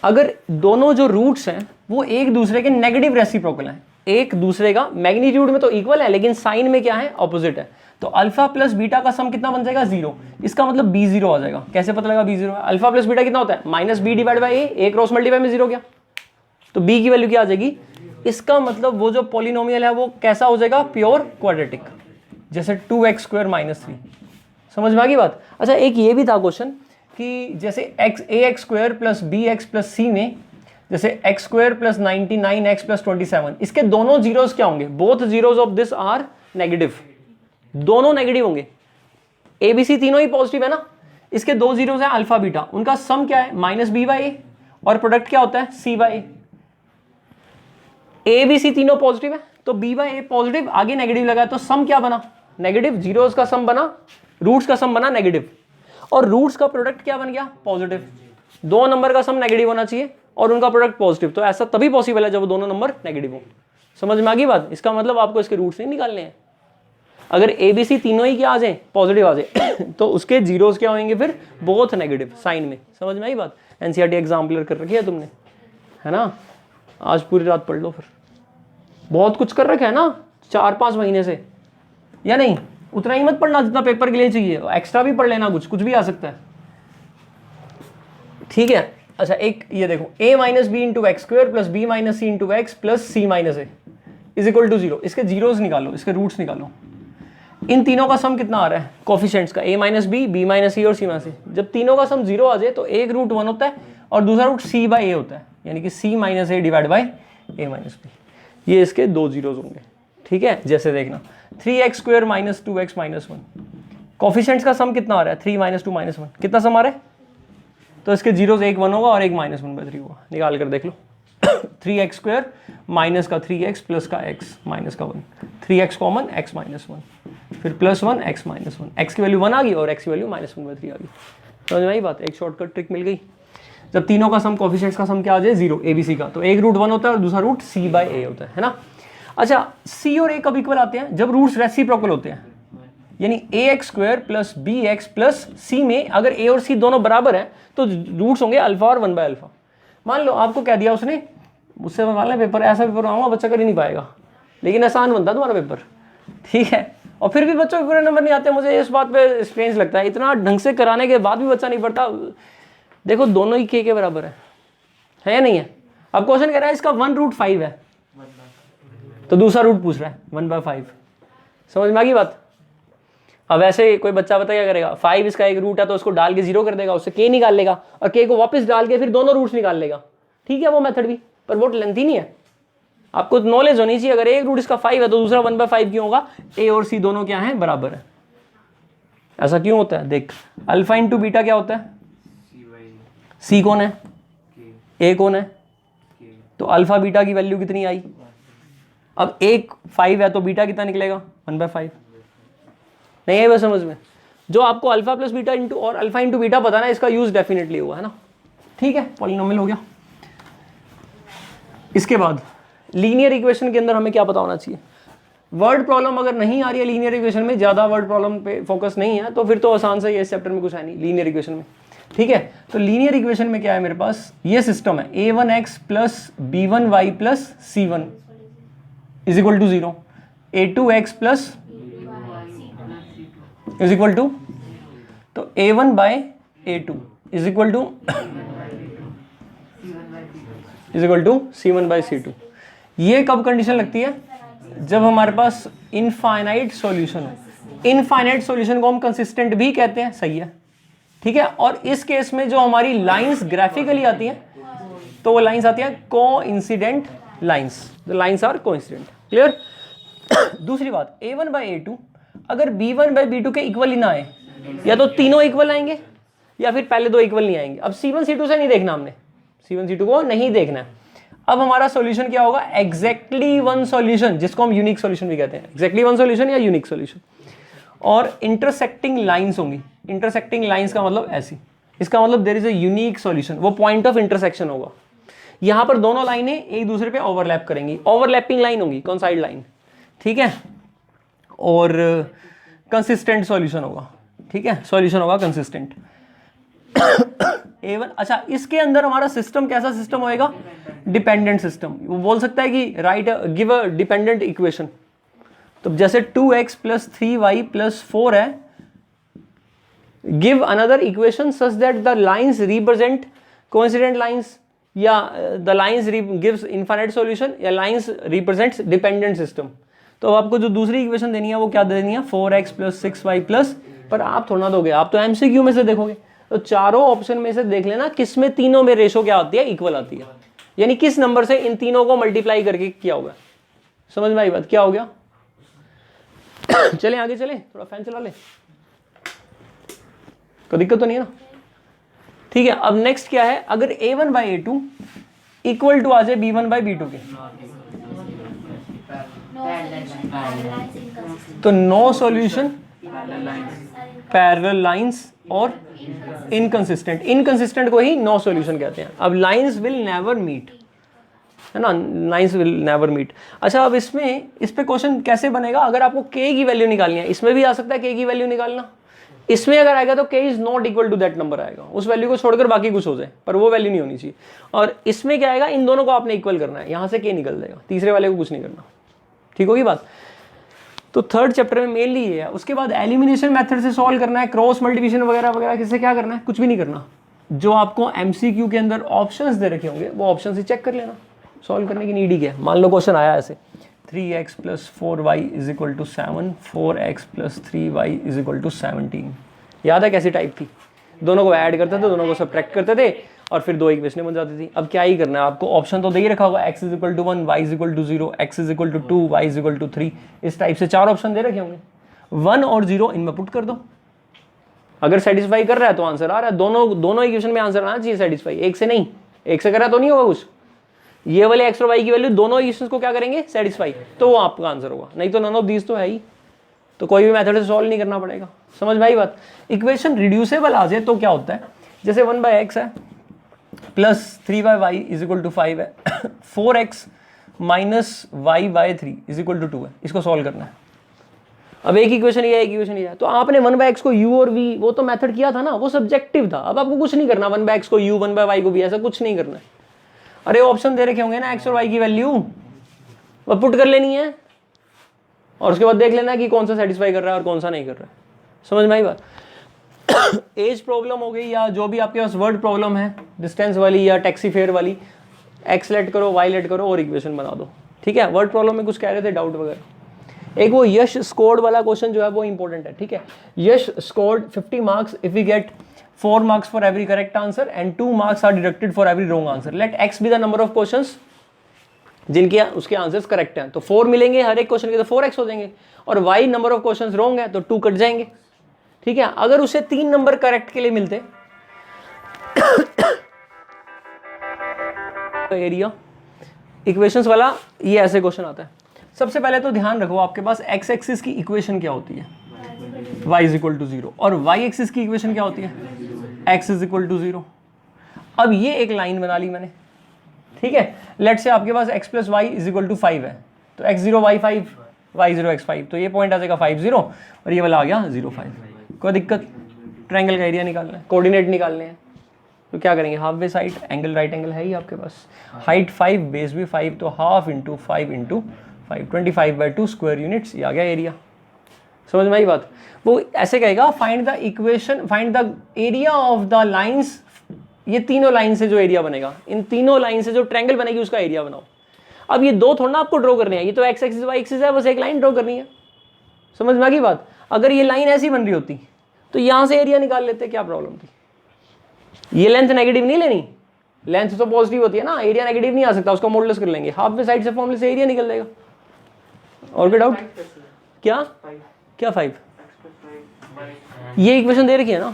अगर दोनों जो रूट्स हैं वो एक दूसरे के नेगेटिव रेसिप्रोकल हैं, एक दूसरे का मैग्नीट्यूड में तो इक्वल है लेकिन साइन में क्या है? ऑपोजिट है, तो अल्फा प्लस बीटा का सम कितना बन जाएगा? 0। इसका मतलब b0 आ जाएगा। कैसे पता लगा b0 है? अल्फा प्लस बीटा कितना होता है? -b/a, एक क्रॉस मल्टीप्लाई में 0 गया तो b की वैल्यू क्या आ जाएगी? इसका मतलब वो जो पॉलिनोमियल है वो कैसा हो जाएगा? प्योर क्वाड्रेटिक, जैसे 2x² - 3। समझ में आ गई बात? अच्छा एक ये भी था क्वेश्चन कि जैसे ax² + bx + c में जैसे x² + 99x + 27, इसके दोनों जीरोस क्या होंगे? Both zeros of this are negative, दोनों नेगेटिव होंगे। ए बी सी तीनों ही पॉजिटिव है ना। इसके 2 जीरोस हैं अल्फा बीटा, उनका सम क्या है? -b/a, और प्रोडक्ट क्या होता है? c/a। ए बी सी तीनों पॉजिटिव है तो b/a पॉजिटिव, आगे नेगेटिव लगा तो सम क्या बना? नेगेटिव। जीरोस का सम बना, रूट्स का सम बना नेगेटिव, और रूट्स का प्रोडक्ट क्या बन गया? पॉजिटिव। 2 नंबर का सम नेगेटिव होना चाहिए और उनका प्रोडक्ट पॉजिटिव, तो ऐसा तभी पॉसिबल है जब वो दोनों नंबर नेगेटिव हो। समझ में आ गई बात? इसका मतलब आपको इसके रूट्स नहीं निकालने हैं। अगर ए बी सी तीनों ही क्या आ जाए, पॉजिटिव आ जाए तो उसके जीरोस क्या होंगे फिर, बोथ नेगेटिव साइन में। समझ में आई बात? एनसीईआरटी एग्जाम्पलर कर रखी है तुमने, है ना? आज पूरी रात पढ़ लो, फिर बहुत कुछ कर रखा है ना 4-5 महीने से, या नहीं? उतना ही मत पढ़ना जितना पेपर के लिए चाहिए, एक्स्ट्रा भी पढ़ लेना, कुछ भी आ सकता है, ठीक है? अच्छा, एक ये देखो, a minus B into X square plus B minus C into X plus C minus A is equal to 0। इसके जीरोस निकालो, इसके रूट्स निकालो। इन तीनों का सम कितना आ रहा है कोफिशिएंट्स का, a माइनस बी माइनस सी और सी माइनस ए। जब तीनों का सम 0 आ जाए तो एक रूट 1 होता है और दूसरा रूट c बाई ए होता है, यानी कि c minus A divide by a minus B. ये इसके 2 जीरोस होंगे, ठीक है? जैसे देखना 3x square minus 2x minus 1, coefficients का सम कितना आ रहा है 3 माइनस 2 माइनस 1, कितना सम आ रहा है? तो इसके जीरोस एक 1 होगा और एक माइनस 1/3 होगा, निकाल कर देख लो 3x स्क्वायर माइनस का 3x प्लस का x माइनस का 1, 3x कॉमन x माइनस 1, फिर प्लस 1 x माइनस 1, x की वैल्यू 1 आ गई और x की वैल्यू माइनस 1/3 आ गई। समझ में आई बात? एक शॉर्टकट ट्रिक मिल गई। जब तीनों का सम कोफिशिएंट्स का सम क्या आ जाए 0 ABC का, तो एक रूट 1 होता है और दूसरा रूट c बाई ए होता है ना? अच्छा, c और a कब इक्वल आते हैं? जब रूट्स रेसिप्रोकल होते हैं, यानी ax square plus bx plus c में अगर a और c दोनों बराबर हैं तो रूट्स होंगे अल्फा और 1 बाय अल्फा। मान लो आपको कह दिया उसने, मुझसे बनवा लें पेपर, ऐसा पेपर आऊँगा बच्चा कर ही नहीं पाएगा, लेकिन आसान बनता तुम्हारा पेपर, ठीक है? और फिर भी बच्चों के पूरे नंबर नहीं आते। मुझे इस बात पे स्ट्रेंज लगता है, इतना ढंग से कराने के बाद भी बच्चा नहीं पढ़ता। देखो दोनों ही के बराबर है या नहीं है? अब क्वेश्चन कह रहा है इसका 1√5 है, तो दूसरा रूट पूछ रहा है 1/5। समझ में आ गई बात? अब ऐसे कोई बच्चा बता क्या करेगा, 5 इसका एक रूट है तो उसको डाल के 0 कर देगा, उससे k निकाल लेगा और k को वापस डाल के फिर दोनों रूट्स निकाल लेगा। ठीक है वो मेथड भी, पर बहुत लेंथी नहीं है। आपको नॉलेज होनी चाहिए, अगर एक रूट इसका 5 है तो दूसरा 1/5 क्यों होगा? a और c दोनों क्या है, बराबर है। ऐसा क्यों होता है? देख, अल्फा इंटू बीटा क्या होता है? c कौन है, a कौन है, तो अल्फा बीटा की वैल्यू कितनी आई? अब एक 5 है तो बीटा कितना निकलेगा? 1/5। नहीं है बस समझ में? जो आपको अल्फा प्लस बीटा इंटू और अल्फा इंटू बीटा पता ना, इसका यूज डेफिनेटली हुआ है ना? ठीक है, पॉलिनोमियल हो गया। इसके बाद लीनियर इक्वेशन के अंदर हमें क्या पता होना चाहिए? वर्ड प्रॉब्लम अगर नहीं आ रही है लीनियर इक्वेशन में, ज्यादा वर्ड प्रॉब्लम पे फोकस नहीं है, तो फिर तो आसान से ये इस चैप्टर में कुछ है नहीं लीनियर इक्वेशन में। ठीक है, तो लीनियर इक्वेशन में क्या है मेरे पास? ये सिस्टम है a1x plus b1y plus c1 is equal to 0, a2x plus is equal to, तो a1 by a2 is equal to c1 by c2। ये कब कंडीशन लगती है? जब हमारे पास इनफाइनाइट सॉल्यूशन हो। इनफाइनाइट सॉल्यूशन को हम कंसिस्टेंट भी कहते हैं, सही है, ठीक है। और इस केस में जो हमारी लाइंस ग्राफिकली आती हैं, तो वो लाइंस आती हैं coincident lines, the lines are coincident. Clear? दूसरी बात, a1 बाय a2 अगर b1 बाय b2 के इक्वल ही ना आए, या तो तीनों इक्वल आएंगे या फिर पहले दो इक्वल नहीं आएंगे। अब c1 c2 से नहीं देखना, हमने c1 c2 को नहीं देखना है। अब हमारा सॉल्यूशन क्या होगा? एग्जैक्टली वन सॉल्यूशन, जिसको हम यूनिक सॉल्यूशन भी कहते हैं, एग्जैक्टली वन सॉल्यूशन या यूनिक सॉल्यूशन। और इंटरसेक्टिंग लाइंस होंगी। इंटरसेक्टिंग लाइंस का मतलब ऐसी, इसका मतलब there is a unique solution, वो पॉइंट ऑफ इंटरसेक्शन होगा। यहां पर दोनों लाइनें एक दूसरे पे ओवरलैप करेंगी, ओवरलैपिंग लाइन होगी, कॉन्साइड लाइन, ठीक है। और कंसिस्टेंट सॉल्यूशन होगा, ठीक है, सॉल्यूशन होगा कंसिस्टेंट। A1, अच्छा, इसके अंदर हमारा सिस्टम कैसा सिस्टम होएगा? Dependent system. वो बोल सकता है कि right give a dependent equation, तो जैसे 2x प्लस 3y प्लस 4 है, give another equation such that the lines represent coincident lines, या the lines gives infinite solution, या लाइंस रिप्रेजेंट्स डिपेंडेंट सिस्टम। तो आपको जो दूसरी इक्वेशन देनी है वो क्या देनी है? 4x प्लस 6y प्लस, पर आप थोड़ा ना दोगे, आप तो MCQ में से देखोगे। तो चारों ऑप्शन में से देख लेना किस में तीनों में रेशो क्या आती है? इक्वल आती है, यानी किस नंबर से इन तीनों को मल्टीप्लाई करके क्या होगा। समझ में आई बात? क्या हो गया? चले आगे चले, थोड़ा फैन चला ले, कोई दिक्कत तो नहीं है ना? ठीक है, अब नेक्स्ट क्या है? अगर a1 by a2 equal to आ जाए b1 बाई b2 के, तो नो सॉल्यूशन, पैरेलल लाइंस और इनकंसिस्टेंट, इनकंसिस्टेंट को ही नो सॉल्यूशन कहते हैं। अब लाइंस विल नेवर मीट, है ना, लाइंस विल नेवर मीट। अच्छा, अब इसमें इस पे क्वेश्चन कैसे बनेगा, अगर आपको k की वैल्यू निकालनी है, इसमें भी आ सकता है k की वैल्यू निकालना, इसमें अगर आएगा तो k is not equal to that number आएगा, उस वैल्यू को छोड़कर बाकी कुछ हो जाए, पर वो वैल्यू नहीं होनी चाहिए। और इसमें क्या आएगा, इन दोनों को आपने इक्वल करना है, यहाँ से k निकल जाएगा, तीसरे वाले को कुछ नहीं करना। ठीक होगी बात। तो थर्ड चैप्टर में मेनली ये है। उसके बाद एलिमिनेशन मेथड से सॉल्व करना है, क्रॉस मल्टीप्लिकेशन वगैरह वगैरह, किससे क्या करना है, कुछ भी नहीं करना। जो आपको MCQ के अंदर ऑप्शंस दे रखे होंगे वो ऑप्शन से चेक कर लेना, सॉल्व करने की नीड ही क्या है। मान लो क्वेश्चन आया ऐसे 3x + 4y = 7, 4x + 3y = 17। याद है कैसी टाइप थी, दोनों को ऐड करते थे, दोनों को सब्ट्रैक्ट करते थे और फिर दो इक्वेशनें बन जाती थी। अब क्या ही करना है आपको, ऑप्शन तो दे ही रखा होगा, x = 1, y = 0, x = 2, y = 3, इस टाइप से 4 ऑप्शन दे रखे होंगे। 1 और 0 इनमें पुट कर दो, अगर सेटिस्फाई कर रहा है तो आंसर आ रहा है। दोनों इक्वेशन में आंसर आना चाहिए सेटिस्फाई, एक से नहीं, एक से करा तो नहीं होगा कुछ। ये वाले x और y की वैल्यू दोनों इक्वेशंस को क्या करेंगे, सेटिस्फाई, तो वो आपका आंसर होगा, नहीं तो नन ऑफ दीज तो है ही, तो कोई भी मेथड से सॉल्व नहीं करना पड़ेगा। समझ में आई बात। इक्वेशन रिड्यूसेबल आ जाए तो क्या होता है, जैसे 1/x है प्लस 3/y = 5 है, 4x - y/3 = 2 है, इसको सॉल्व करना है। अब एक इक्वेशन ये है, एक इक्वेशन ये है, तो आपने 1/x को u और v, वो तो मेथड किया था ना, वो सब्जेक्टिव था। अब आपको कुछ नहीं करना, 1/x को u, 1/y को v, ऐसा कुछ नहीं करना है। अरे ऑप्शन दे रखे होंगे ना x और y की वैल्यू, वो पुट कर लेनी है और उसके बाद देख लेना है कि कौन सा सेटिस्फाई कर रहा है और कौन सा नहीं कर रहा है। समझ में आई बात। एज प्रॉब्लम हो गई या जो भी आपके पास वर्ड प्रॉब्लम है, डिस्टेंस वाली या टैक्सी फेयर वाली, x लेट करो, y लेट करो और इक्वेशन बना दो। ठीक है, वर्ड प्रॉब्लम में कुछ कह रहे थे डाउट वगैरह। एक वो यश स्कोर्ड वाला क्वेश्चन जो है वो इंपॉर्टेंट है। ठीक है, Yash scored 50 marks if we get 4 marks for every correct answer and 2 marks are deducted for every wrong answer. Let x be the number of questions जिनके उसके आंसर्स करेक्ट हैं, तो 4 मिलेंगे हर एक क्वेश्चन के, तो 4x हो जाएंगे, और y number of questions wrong है तो 2 कट जाएंगे। ठीक है, अगर उसे 3 नंबर करेक्ट के लिए मिलते एरिया इक्वेशंस वाला, ये ऐसे क्वेश्चन आता है। सबसे पहले तो ध्यान रखो आपके पास x एक्सिस की इक्वेशन क्या होती है, y = 0, और y एक्सिस की इक्वेशन क्या होती है, x = 0। अब ये एक लाइन बना ली मैंने। ठीक है, लेट से आपके पास x + y = 5 है, तो x0 y5, y0 x5, तो ये पॉइंट आ जाएगा 5 0 और ये वाला आ गया 0 5। कोई दिक्कत, ट्रायंगल का एरिया निकालना है, कोऑर्डिनेट निकालने हैं, तो क्या करेंगे, half way side, angle right angle है ही आपके पास, हाइट 5, बेस भी 5, तो हाफ × 5 × 5, 25/2 स्क्वायर यूनिट्स, ये आ गया एरिया। समझ में आई बात। वो ऐसे कहेगा find the equation, find the area of the lines, ये तीनों लाइन से जो एरिया बनेगा, इन तीनों लाइन से जो ट्रायंगल बनेगी उसका एरिया बनाओ। अब ये दो थोड़ा ना आपको ड्रॉ करने हैं, ये तो x एक्सिस y एक्सिस है, बस एक लाइन ड्रॉ करनी है। समझ में आ गई बात। अगर ये लाइन ऐसी बन रही होती तो यहाँ से एरिया निकाल लेते, क्या प्रॉब्लम थी। ये लेंथ नेगेटिव नहीं लेनी, लेंथ तो पॉजिटिव होती है ना, एरिया नेगेटिव नहीं आ सकता, उसको मॉडुलस कर लेंगे, हाफ वे साइड से फॉर्मूले से एरिया निकल जाएगा। और कोई डाउट, क्या क्या 5, ये इक्वेशन दे रखी है ना,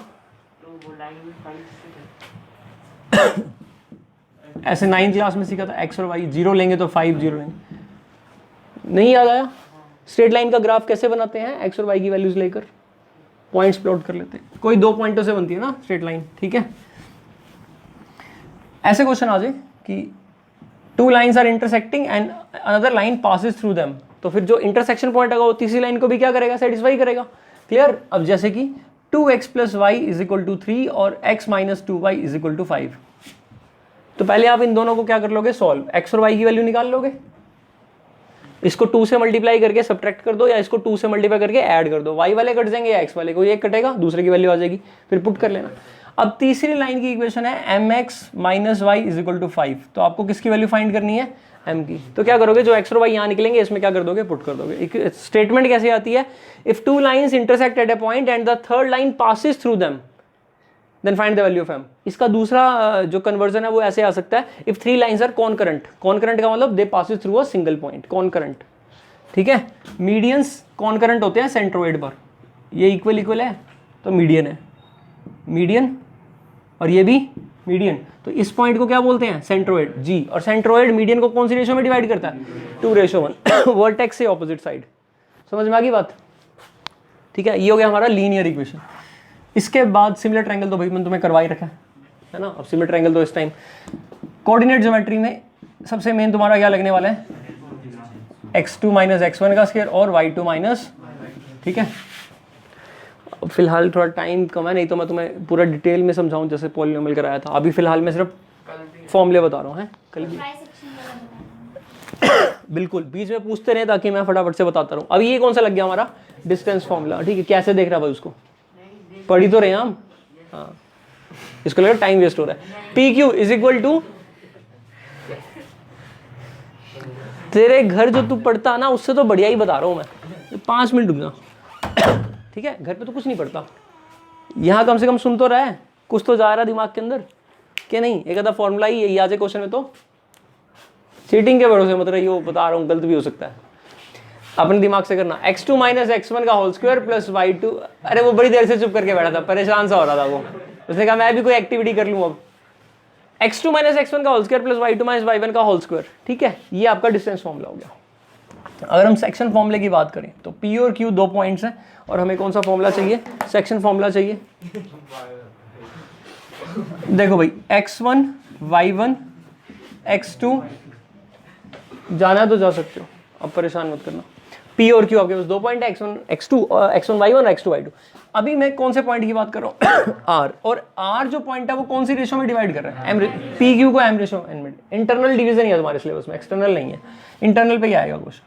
ऐसे 9th क्लास में सीखा था, x और y 0 लेंगे तो 5 0 लेंगे, नहीं याद आया। स्ट्रेट लाइन का ग्राफ कैसे बनाते हैं, x और y की वैल्यूज लेकर पॉइंट्स प्लॉट कर लेते हैं, कोई 2 पॉइंटों से बनती है ना स्ट्रेट लाइन। ठीक है, ऐसे क्वेश्चन आ जाए कि 2 lines are intersecting and another line passes through them, तो फिर जो इंटरसेक्शन पॉइंट होगा वो तीसरी लाइन को भी क्या करेगा, सेटिस्फाई करेगा। क्लियर। अब जैसे कि 2x + y = 3 और x - 2y = 5, तो पहले आप इन दोनों को क्या कर लोगे, सॉल्व, x और y की वैल्यू निकाल लोगे, इसको 2 से मल्टीप्लाई करके सब्ट्रैक्ट कर दो या इसको 2 से मल्टीप्लाई करके ऐड कर दो, y वाले कट जाएंगे या x वाले, कोई एक कटेगा, दूसरे की वैल्यू आ जाएगी, फिर पुट कर लेना। अब तीसरी लाइन की इक्वेशन है mx - y = 5, तो आपको किसकी वैल्यू फाइंड करनी है, m की। तो क्या करोगे, जो x और y यहाँ निकलेंगे इसमें क्या कर दोगे, पुट कर दोगे। स्टेटमेंट कैसे आती है, if 2 lines intersect at a point and the third line passes through them then find the value of m। इसका दूसरा जो कन्वर्जन है वो ऐसे आ सकता है, if 3 lines are concurrent, concurrent का मतलब they passes through a single point, concurrent. ठीक है, मीडियंस कॉनकरेंट होते हैं सेंट्रोइड पर, ये इक्वल इक्वल है तो मीडियन है, मीडियन और ये भी मीडियन, तो इस पॉइंट को क्या बोलते हैं, सेंट्रोइड जी। और सेंट्रोइड मीडियन को कौन सी रेशो में डिवाइड करता है, 2:1 वर्टेक्स से ऑपोजिट साइड। समझ में आ गई बात। ठीक है, ये हो गया हमारा लीनियर इक्वेशन। इसके बाद सिमिलर ट्रायंगल तो भाई मैंने तुम्हें करवा ही रखा है ना। अब सिमिलर ट्रायंगल तो इस टाइम कोऑर्डिनेट ज्योमेट्री में सबसे मेन तुम्हारा क्या लगने वाला है, x2 माइनस x1 का स्क्वायर और y2 माइनस, ठीक है। अब फिलहाल थोड़ा टाइम कम है, नहीं तो मैं तुम्हें पूरा डिटेल में समझाऊं जैसे पॉलिनोमियल कराया था। अभी फिलहाल मैं सिर्फ फॉर्मूले बता रहा हूँ, है कल भी बिल्कुल बीच में पूछते रहे ताकि मैं फटाफट से बताता रहूँ। अभी ये कौन सा लग गया हमारा डिस्टेंस फॉर्मूला, ठीक है। कैसे देख रहा है भाई उसको, पढ़ी तो रहे हैं हम, हाँ। इसको लगा टाइम वेस्ट हो रहा है। P Q is equal to, तेरे घर जो तू पढ़ता ना उससे तो बढ़िया ही बता रहा हूँ मैं, 5 मिनट रुक जा, ठीक है। घर पे तो कुछ नहीं पढ़ता, यहाँ कम से कम सुन तो रहा है, कुछ तो जा रहा है दिमाग के अंदर कि नहीं। एक आधा फॉर्मूला ही यही आ जाए क्वेश्चन में तो चीटिंग के भरोसे मत रहिए, बता रहा हूँ गलत भी हो सकता है, अपने दिमाग से करना। x2 माइनस x1 का होल स्क्वायर प्लस y2, अरे वो बड़ी देर से चुप करके बैठा था, परेशान सा हो रहा था वो, उसने कहा मैं भी कोई एक्टिविटी कर लूँ अब। x2 माइनस x1 का whole square plus y2 minus y1 का होल स्क्वायर, ठीक है। ये आपका डिस्टेंस फॉर्मूला हो गया। अगर हम सेक्शन फॉर्मूले की बात करें तो p और q 2 पॉइंट्स हैं और हमें कौन सा फॉर्मूला चाहिए, सेक्शन फॉर्मूला चाहिए। देखो भाई x1 y1 x2, जाना है तो जा सकते हो, अब परेशान मत करना। P और Q आपके पास 2 पॉइंट है, x1 y1 और x2 y2। अभी मैं कौन से पॉइंट की बात कर रहा हूँ R, और R जो पॉइंट है वो कौन सी रेशो में डिवाइड कर रहा है, P Q को M रेशो N में। इंटरनल डिवीजन ही है तुम्हारे सिलेबस में, एक्सटर्नल नहीं है, इंटरनल पे ही आएगा क्वेश्चन।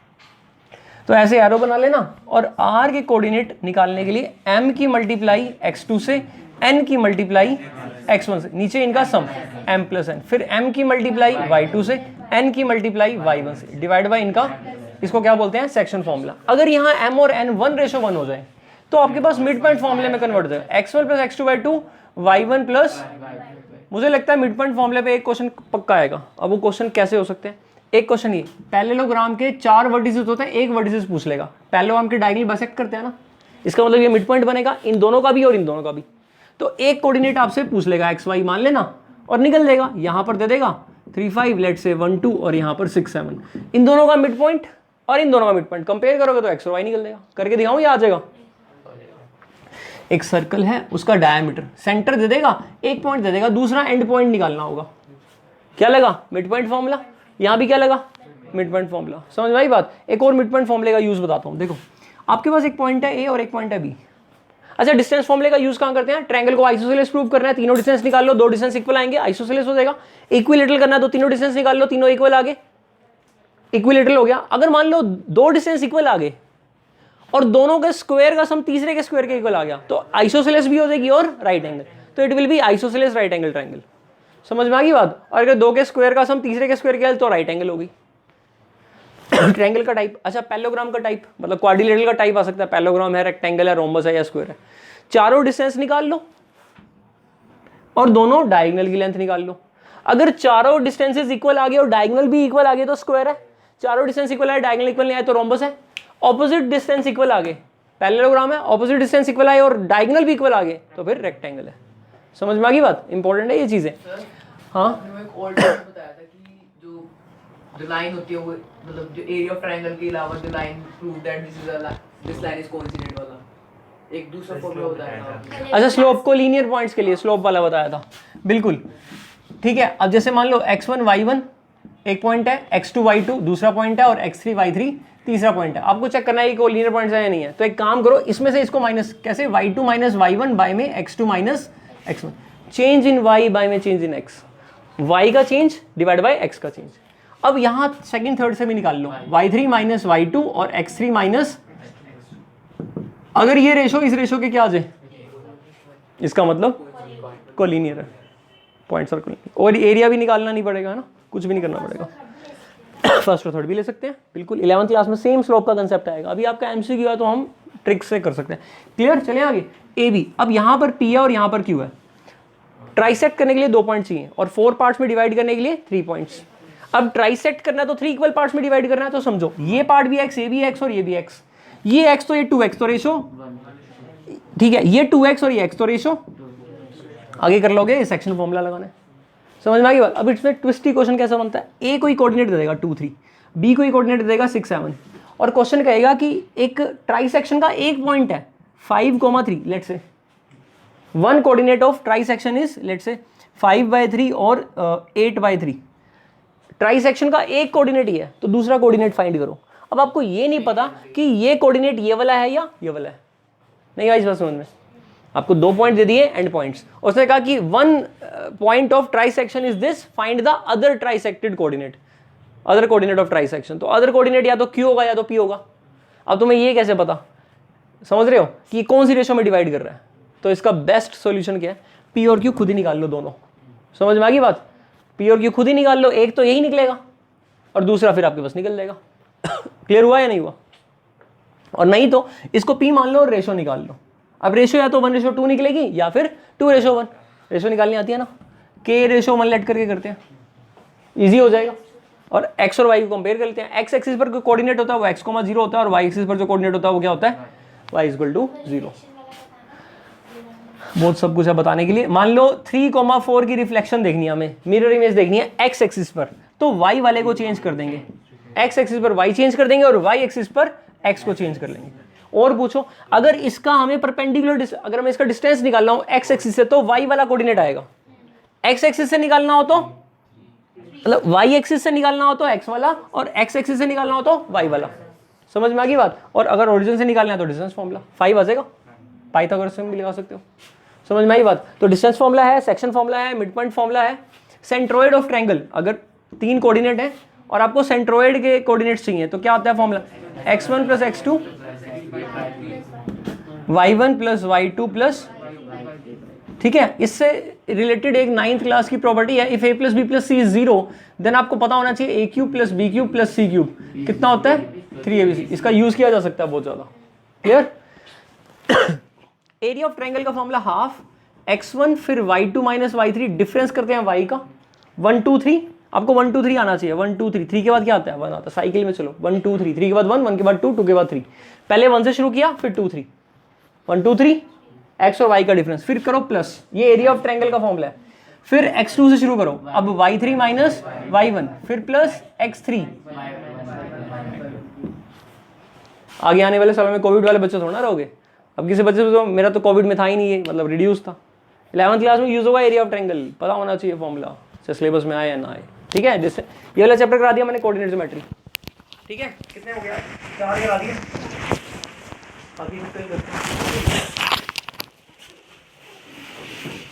तो ऐसे एरो बना लेना और R के कोऑर्डिनेट निकालने के लिए M की मल्टीप्लाई x2 से, N की मल्टीप्लाई x1 से, नीचे इनका सम m प्लस n, फिर m की मल्टीप्लाई y2 से, n की मल्टीप्लाई y1 से, डिवाइड बाय इनका, इसको क्या बोलते हैं सेक्शन फॉर्मूला। अगर यहाँ m और n 1:1 हो जाए तो आपके पास मिड पॉइंट फॉर्मूले में कन्वर्ट हो जाएगा, x1 plus x2/2 y1 plus, मुझे लगता है मिड पॉइंट फॉर्मूले पे एक क्वेश्चन पक्का आएगा। अब वो क्वेश्चन कैसे हो सकते हैं, एक क्वेश्चन ये, पैरेललोग्राम के 4 वर्टिसेस होते हैं, एक वर्टिसेस पूछ लेगा, पैरेललोग्राम के डायगोनल बाइसेक्ट करते हैं ना, इसका मतलब ये मिड पॉइंट बनेगा इन दोनों का भी और इन दोनों का भी। तो एक कोऑर्डिनेट आपसे पूछ लेगा x y मान लेना और निकल देगा, यहाँ पर दे देगा 3 5 लेट से 1 2 और यहाँ पर 6 7, इन दोनों का मिड पॉइंट और इन दोनों का मिड पॉइंट कंपेयर करोगे तो x और y निकल देगा। करके दिखाऊं, ये आ जाएगा। एक सर्कल है, उसका डायमीटर सेंटर दे देगा, एक पॉइंट दे देगा, दूसरा एंड पॉइंट निकालना होगा, क्या लगा मिड पॉइंट फॉर्मूला। यहाँ भी क्या लगा मिड पॉइंट फॉर्मूला, समझ में आई बात। एक और मिड पॉइंट फॉर्मूले का यूज बताता हूँ। देखो आपके पास एक पॉइंट है A और एक पॉइंट है B। अच्छा, डिस्टेंस फॉर्मूले का यूज कहां करते हैं, ट्रायंगल को आइसोसेलेस प्रूव करना है, तीनों डिस्टेंस निकाल लो, 2 डिस्टेंस इक्वल आएंगे, आइसोसेलेस हो जाएगा। इक्विलेटरल करना है तो तीनों डिस्टेंस निकाल लो, तीनों इक्वल आ गए, इक्विलेटरल हो गया। अगर मान लो 2 डिस्टेंस इक्वल आ गए और दोनों के स्क्वायर का सम तीसरे के स्क्वायर के इक्वल आ गया तो आइसोसेलेस भी हो जाएगी और राइट एंगल, तो it will be isosceles right angle triangle. समझ में आ गई बात। और अगर 2 के स्क्वायर का सम तीसरे के स्क्वायर के तो राइट एंगल होगी। ट्रायंगल का टाइप, अच्छा पैरेललोग्राम का टाइप मतलब क्वाड्रिलेटरल का टाइप आ सकता है, पैरेललोग्राम है, रेक्टेंगल है, रोम्बस है या स्क्वायर है। चारों डिस्टेंस निकाल लो और दोनों डायगोनल की लेंथ निकाल लो। अगर चारों डिस्टेंसेस इक्वल आ गए और डायगोनल भी इक्वल आ गए तो स्क्वायर है, चारों डिस्टेंस इक्वल आए डायगोनल इक्वल नहीं आए तो रोम्बस है। ऑपोजिट डिस्टेंस इक्वल आ गए, पैरेललोग्राम है, ऑपोजिट डिस्टेंस इक्वल आए और डायगोनल भी इक्वल आ गए तो फिर रेक्टेंगल है। समझ में आ गई बात, इंपॉर्टेंट है ये चीजें। हाँ एक और बताया था कि जो लाइन होती है वो मतलब जो एरिया ऑफ ट्रायंगल के अलावा जो line prove that this line is coincident वाला एक दूसरा फॉर्मूला बताया था। अच्छा, स्लोप को लीनियर पॉइंट्स के लिए स्लोप वाला बताया था, बिल्कुल ठीक है। अब जैसे मान लो x1 y1 एक पॉइंट है, x2 y2 दूसरा पॉइंट है और x3 y3 तीसरा पॉइंट है। आपको चेक करना है कि लीनियर पॉइंट्स है या नहीं है। तो एक काम करो, इसमें से इसको माइनस, कैसे y2 माइनस y1 बाय में x2 minus x1, change in y by में चेंज इन x, y का चेंज डिवाइड बाय x का चेंज। अब यहाँ सेकंड थर्ड से भी निकाल लो, y3 माइनस y2 और x3 माइनस, अगर ये रेशो इस रेशो के क्या आ जाए, इसका मतलब कोलिनियर है, पॉइंट सर्कल। और एरिया भी निकालना नहीं पड़ेगा ना, कुछ भी नहीं करना पड़ेगा। फर्स्ट और थर्ड भी ले सकते हैं, बिल्कुल 11th क्लास में सेम स्लोप का कंसेप्ट आएगा। अभी आपका एमसीक्यू है तो हम ट्रिक से कर सकते हैं। क्लियर, चलें आगे। ए बी, अब यहाँ पर पी है और यहाँ पर क्यू है। ट्राइसेक्ट करने के लिए 2 पॉइंट चाहिए और 4 पार्ट्स में डिवाइड करने के लिए 3 पॉइंट्स। अब ट्राइसेक्ट करना है तो 3 इक्वल पार्ट्स में डिवाइड करना है, तो समझो ये पार्ट भी एक्स, ये भी एक्स और ये भी एक्स, ये x तो ये 2x तो रेशो, ठीक है, ये 2x और ये x तो रेशो। आगे कर लोगे, ये सेक्शन फॉर्मूला लगाना है। समझ में आ गई बात। अब इसमें ट्विस्टी क्वेश्चन कैसा बनता है, ए कोई कोऑर्डिनेट दे देगा 2 3, बी कोई कोऑर्डिनेट दे देगा 6 7 और क्वेश्चन कहेगा कि एक ट्राइसेक्शन का एक पॉइंट है 5 3 let's say, one coordinate of try section is let's say 5/3 और 8/3। ट्राई सेक्शन का एक कोऑर्डिनेट ही है, तो दूसरा कोऑर्डिनेट फाइंड करो। अब आपको ये नहीं पता कि ये कोऑर्डिनेट ये वाला है या ये वाला है, नहीं आई इस बात समझ में? आपको 2 पॉइंट दे दिए एंड पॉइंट्स, उसने कहा कि one point of try section is this, find the other trisected coordinate, other coordinate of try section. तो अदर कोऑर्डिनेट या तो Q होगा या तो P होगा। अब तुम्हें ये कैसे पता, समझ रहे हो कि कौन सी रेशो में डिवाइड कर रहा है? तो इसका बेस्ट सॉल्यूशन क्या है, P और Q खुद ही निकाल लो दोनों। समझ में आ गई बात? P और Q खुद ही निकाल लो, एक तो यही निकलेगा और दूसरा फिर आपके पास निकल जाएगा। क्लियर हुआ या नहीं हुआ? और नहीं तो इसको P मान लो और रेशो निकाल लो। अब रेशो या तो 1:2 निकलेगी या फिर 2:1। रेशो निकालनी आती है ना, K:1 लेट करके करते हैं, इजी हो जाएगा। और x और y को कंपेयर कर लेते हैं। x एक्सिस पर कोऑर्डिनेट होता है वो x, 0 होता है, और y एक्सिस पर जो कोऑर्डिनेट होता है वो क्या होता है, y = 0। बहुत सब कुछ है बताने के लिए। मान लो 3,4 की रिफ्लेक्शन देखनी है हमें, मिरर इमेज देखनी है x एक्सिस पर, तो y वाले को चेंज कर देंगे, x एक्सिस पर y चेंज कर देंगे और y एक्सिस पर x को चेंज कर लेंगे। और पूछो अगर इसका हमें परपेंडिकुलर, अगर मैं इसका डिस्टेंस निकालना हूं x एक्सिस से, तो y वाला कोऑर्डिनेट आएगा। x एक्सिस से निकालना हो तो मतलब y एक्सिस से निकालना हो तो x वाला, और x एक्सिस से निकालना हो तो y वाला। समझ में आ गई बात? और अगर ओरिजिन से निकालना है तो डिस्टेंस फॉर्मूला 5 आ जाएगा, पाइथागोरस से भी लगा सकते हो। समझ में आई बात? तो डिस्टेंस फॉर्मूला है, सेक्शन फॉर्मूला है, मिड पॉइंट फॉर्मूला है, सेंट्रोइड ऑफ ट्रायंगल। अगर 3 कोऑर्डिनेट है और आपको सेंट्रोइड के कोऑर्डिनेट्स चाहिए तो क्या होता है formula, x1 + x2 y1 + y2 +, ठीक है। इससे रिलेटेड एक 9th क्लास की प्रॉपर्टी है, if a + b + c = 0 then आपको पता होना चाहिए a³ + b³ + c³ कितना होता है, 3abc। इसका यूज किया जा सकता है बहुत ज्यादा। क्लियर? एरिया ऑफ ट्रायंगल का फॉर्मूला हाफ x1 फिर y2 - y3, डिफरेंस करते हैं y का 1 2 3। आपको 1 2 3 आना चाहिए, 1 2 3, 3 के बाद क्या आता है, 1 आता है। साइकिल में चलो 1 2 3, 3 के बाद 1, 1 के बाद 2, 2 के बाद 3। पहले 1 से शुरू किया फिर 2 3, 1 2 3 x और y का डिफरेंस, फिर करो प्लस, ये एरिया ऑफ ट्रायंगल का फॉर्मूला है। फिर x2 से शुरू करो, अब y3 - y1, फिर प्लस x3। आगे आने वाले सालों में कोविड वाले बच्चे थोड़ा ना रहोगे। अब किसी बच्चे तो, मेरा तो कोविड में था ही नहीं, है मतलब रिड्यूस था। 11th क्लास में यूज होगा एरिया ऑफ ट्रायंगल, पता होना चाहिए फॉर्मूला, चाहे सिलेबस में आए या ना आए। ठीक है, जैसे ये वाला चैप्टर करा दिया मैंने, कोऑर्डिनेट ज्योमेट्री। ठीक है, कितने हो गया, 4 करा दिए। बाकी करते हैं।